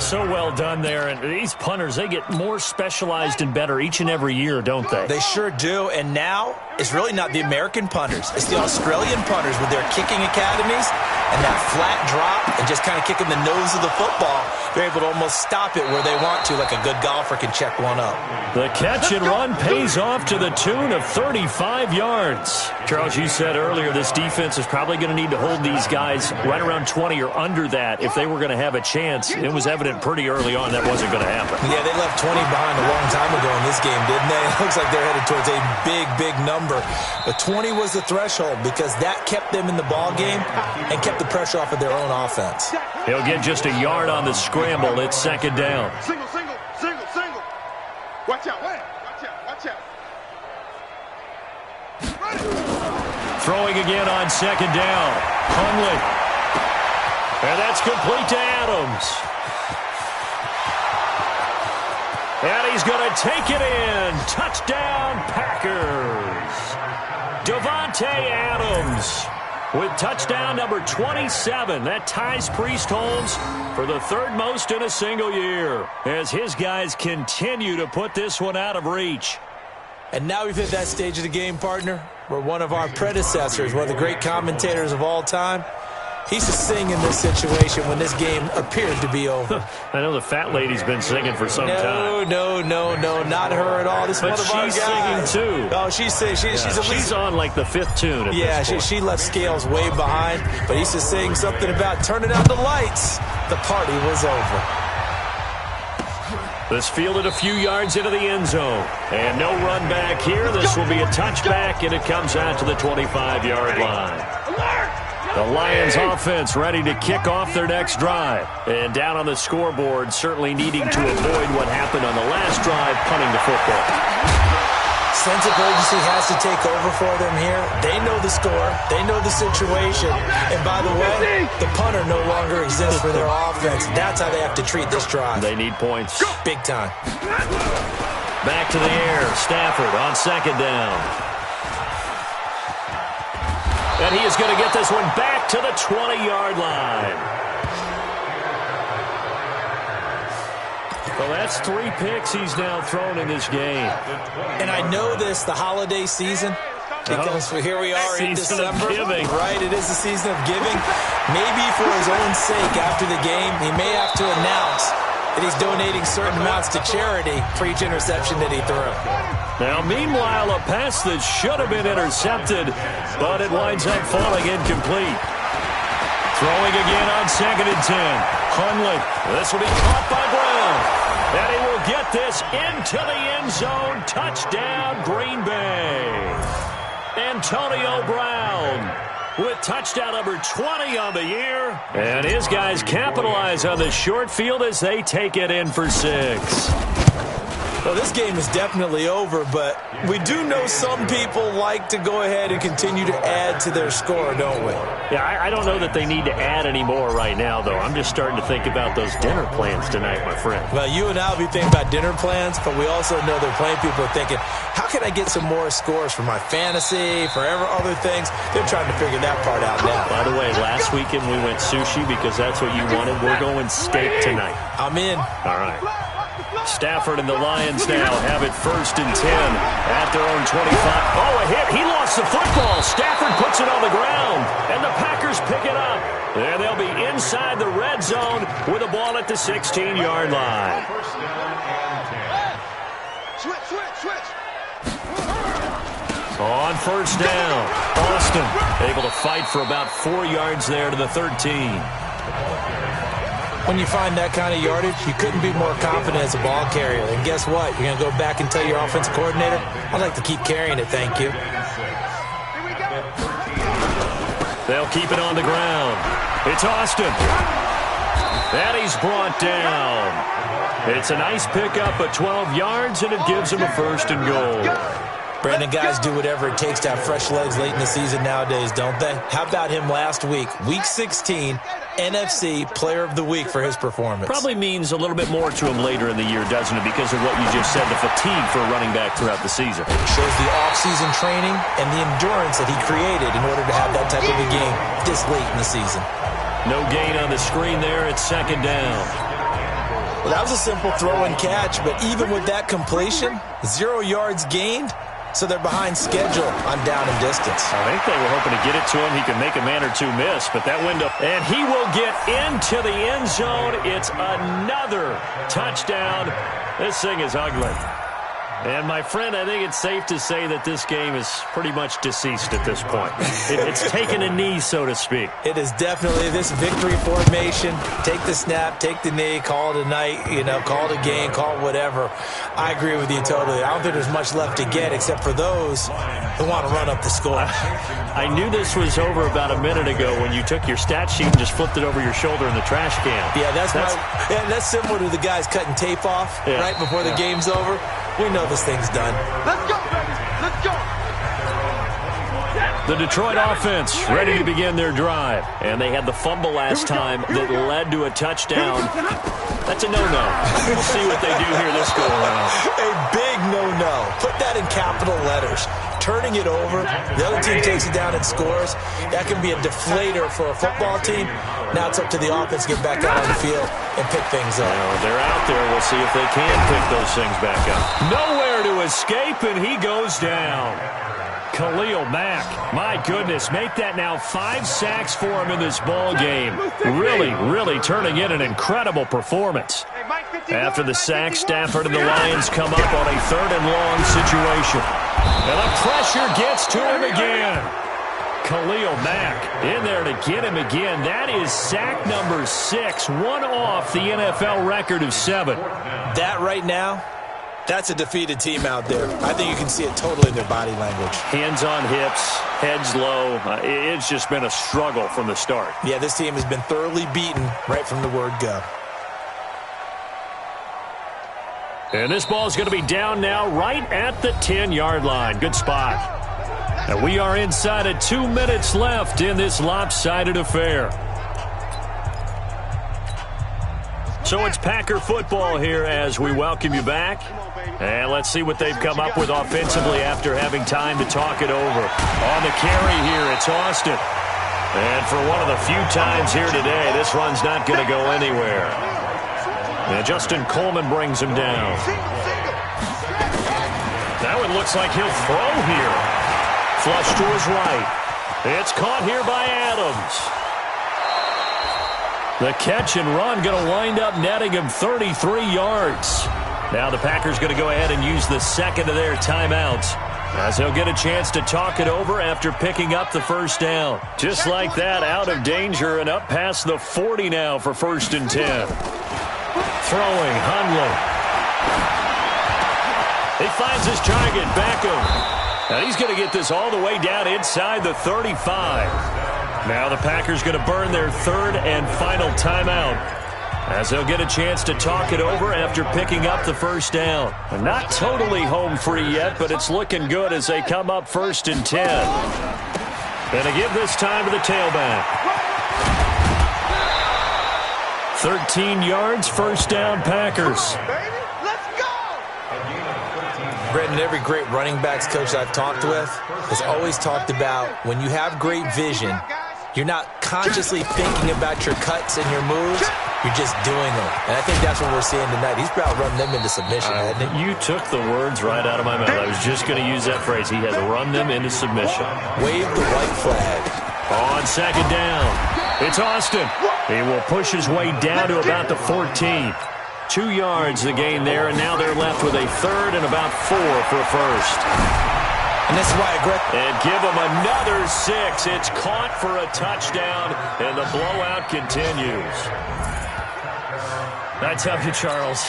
So well done there. And these punters, they get more specialized and better each and every year, don't they? They sure do. And now it's really not the American punters. It's the Australian punters with their kicking academies and that flat drop and just kind of kicking the nose of the football. They're able to almost stop it where they want to, like a good golfer can check one up. The catch and run pays off to the tune of 35 yards. Charles, you said earlier this defense is probably going to need to hold these guys right around 20 or under that if they were going to have a chance. It was evident pretty early on that wasn't going to happen. Yeah, they left 20 behind a long time ago in this game, didn't they? It looks like they're headed towards a big, big number. But 20 was the threshold because that kept them in the ball game and kept the pressure off of their own offense. He'll get just a yard on the scramble. It's second down. Single, single, single, single. Watch out, watch out, watch out. Throwing again on second down. Hundley. And that's complete to Adams. And he's going to take it in. Touchdown, Packers. Davante Adams with touchdown number 27. That ties Priest Holmes for the third most in a single year as his guys continue to put this one out of reach. And now we've hit that stage of the game, partner, where one of our predecessors, one of the great commentators of all time, he used to sing in this situation when this game appeared to be over. I know the fat lady's been singing for some time. No, not her at all. This but one of our guys. She's singing too. Oh, she's singing. She's on like the fifth tune. She left Scales way behind, but he used to sing something about turning out the lights. The party was over. This fielded a few yards into the end zone. And no run back here. This will be a touchback, and it comes out to the 25-yard line. The Lions offense ready to kick off their next drive. And down on the scoreboard, certainly needing to avoid what happened on the last drive, punting the football. Sense of urgency has to take over for them here. They know the score. They know the situation. And by the way, the punter no longer exists for their offense. That's how they have to treat this drive. They need points. Big time. Back to the air. Stafford on second down. And he is going to get this one back to the 20-yard line. Well, that's 3 picks he's now thrown in this game. And I know this, the holiday season, because here we are in December. Right, it is the season of giving. Maybe for his own sake after the game, he may have to announce that he's donating certain amounts to charity for each interception that he threw. Now, meanwhile, a pass that should have been intercepted, but it winds up falling incomplete. Throwing again on second and 10. Hundley. This will be caught by Brown. And he will get this into the end zone. Touchdown, Green Bay. Antonio Brown with touchdown number 20 on the year. And his guys capitalize on the short field as they take it in for 6. Well, this game is definitely over, but we do know some people like to go ahead and continue to add to their score, don't we? Yeah, I don't know that they need to add any more right now, though. I'm just starting to think about those dinner plans tonight, my friend. Well, you and I will be thinking about dinner plans, but we also know there are plenty of people are thinking, how can I get some more scores for my fantasy, for other things? They're trying to figure that part out now. By the way, last weekend we went sushi because that's what you wanted. We're going steak tonight. I'm in. All right. Stafford and the Lions now have it 1st and 10 at their own 25. Oh, a hit. He lost the football. Stafford puts it on the ground, and the Packers pick it up. And they'll be inside the red zone with the ball at the 16-yard line. Switch. On 1st down, Austin able to fight for about 4 yards there to the 13. When you find that kind of yardage, you couldn't be more confident as a ball carrier. And guess what? You're going to go back and tell your offensive coordinator, I'd like to keep carrying it, thank you. They'll keep it on the ground. It's Austin. And he's brought down. It's a nice pickup of 12 yards, and it gives him a 1st and goal. Brandon, guys do whatever it takes to have fresh legs late in the season nowadays, don't they? How about him last week? Week 16, NFC Player of the Week for his performance. Probably means a little bit more to him later in the year, doesn't it? Because of what you just said, the fatigue for a running back throughout the season. It shows the off-season training and the endurance that he created in order to have that type of a game this late in the season. No gain on the screen there. It's 2nd down. Well, that was a simple throw and catch, but even with that completion, 0 yards gained. So they're behind schedule on down and distance. I think they were hoping to get it to him. He could make a man or two miss, but that window. And he will get into the end zone. It's another touchdown. This thing is ugly. And, my friend, I think it's safe to say that this game is pretty much deceased at this point. It's taken a knee, so to speak. It is definitely this victory formation. Take the snap, take the knee, call it a night, call it a game, call it whatever. I agree with you totally. I don't think there's much left to get except for those who want to run up the score. I knew this was over about a minute ago when you took your stat sheet and just flipped it over your shoulder in the trash can. Yeah, that's similar to the guys cutting tape off right before the game's over. We know this thing's done. Let's go, baby. Let's go. The Detroit offense ready to begin their drive. And they had the fumble last time that led to a touchdown. That's a no-no. We'll see what they do here this go-around. A big no-no. Put that in capital letters. Turning it over, the other team takes it down and scores. That can be a deflator for a football team. Now it's up to the offense to get back out on the field and pick things up. Well, they're out there. We'll see if they can pick those things back up. Nowhere to escape, and he goes down. Khalil Mack, my goodness, make that now 5 sacks for him in this ball game. Really turning in an incredible performance. After the sack, Stafford and the Lions come up on a 3rd and long situation. And the pressure gets to him again. Khalil Mack in there to get him again. That is sack number 6, one off the NFL record of 7. That right now, that's a defeated team out there. I think you can see it totally in their body language. Hands on hips, heads low. It's just been a struggle from the start. Yeah, this team has been thoroughly beaten right from the word go. And this ball is going to be down now right at the 10-yard line. Good spot. And we are inside of 2 minutes left in this lopsided affair. So it's Packer football here as we welcome you back. And let's see what they've come up with offensively after having time to talk it over. On the carry here, it's Austin. And for one of the few times here today, this run's not going to go anywhere. And Justin Coleman brings him down. That one looks like he'll throw here. Flush to his right. It's caught here by Adams. The catch and run going to wind up netting him 33 yards. Now the Packers going to go ahead and use the second of their timeouts as they'll get a chance to talk it over after picking up the 1st down. Just like that, out of danger and up past the 40 now for 1st and 10. Throwing, Hundley. He finds his target, Beckham. And he's going to get this all the way down inside the 35. Now the Packers going to burn their third and final timeout, as they'll get a chance to talk it over after picking up the first down. Not totally home free yet, but it's looking good as they come up 1st and 10. Going to give this time to the tailback. 13 yards, first down, Packers. Brendan, every great running backs coach I've talked with has always talked about when you have great vision, you're not consciously thinking about your cuts and your moves. You're just doing them. And I think that's what we're seeing tonight. He's about run them into submission, hasn't he? You took the words right out of my mouth. I was just going to use that phrase. He has run them into submission. Wave the white flag. On second down, it's Austin. He will push his way down to about the 14. 2 yards the gain there, and now they're left with a third and about 4 for a first. And this is why I agree. And give them another 6. It's caught for a touchdown, and the blowout continues. I tell you, Charles,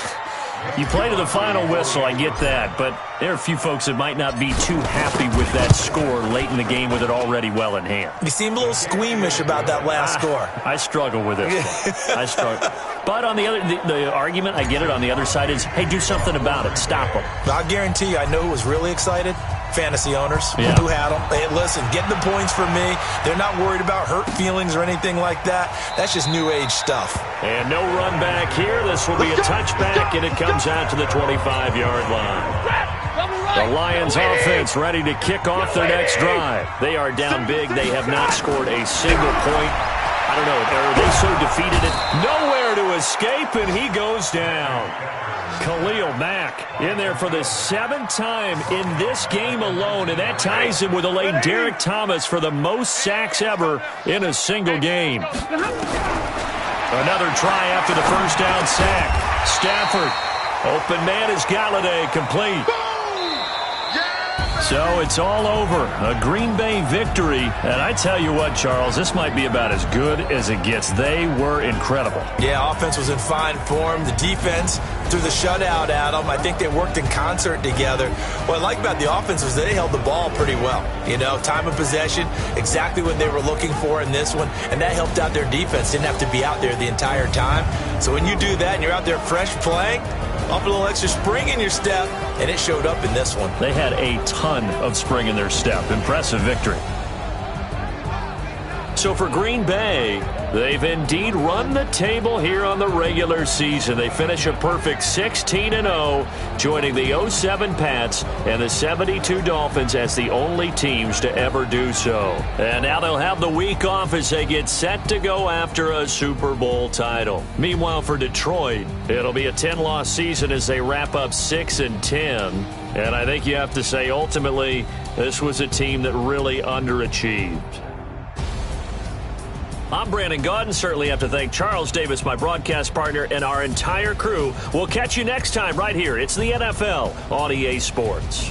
you play to the final whistle, I get that, but there are a few folks that might not be too happy with that score late in the game with it already well in hand. You seem a little squeamish about that last score. I struggle with it. I struggle. But on the other, the argument, I get it, on the other side is, hey, do something about it. Stop them. I'll guarantee you, I know who was really excited. Fantasy owners who had them. Hey, listen, get the points for me. They're not worried about hurt feelings or anything like that. That's just new age stuff. And no run back here. This will be a touchback, and it comes out to the 25-yard line. The Lions offense ready to kick off their next drive. They are down big. They have not scored a single point. I don't know. Are they so defeated? Nowhere to escape, and he goes down. Khalil Mack in there for the 7th time in this game alone, and that ties him with the late Derek Thomas for the most sacks ever in a single game. Another try after the first down sack. Stafford, open man is Galladay, complete. So it's all over. A Green Bay victory. And I tell you what, Charles, this might be about as good as it gets. They were incredible. Yeah, offense was in fine form. The defense threw the shutout at them. I think they worked in concert together. What I like about the offense was they held the ball pretty well. You know, time of possession, exactly what they were looking for in this one. And that helped out their defense. Didn't have to be out there the entire time. So when you do that and you're out there fresh playing, up a little extra spring in your step, and it showed up in this one. They had a ton of spring in their step. Impressive victory. So for Green Bay, they've indeed run the table here on the regular season. They finish a perfect 16-0, joining the 07 Pats and the 72 Dolphins as the only teams to ever do so. And now they'll have the week off as they get set to go after a Super Bowl title. Meanwhile, for Detroit, it'll be a 10-loss season as they wrap up 6-10. And I think you have to say, ultimately, this was a team that really underachieved. I'm Brandon Gaudin. Certainly have to thank Charles Davis, my broadcast partner, and our entire crew. We'll catch you next time right here. It's the NFL on EA Sports.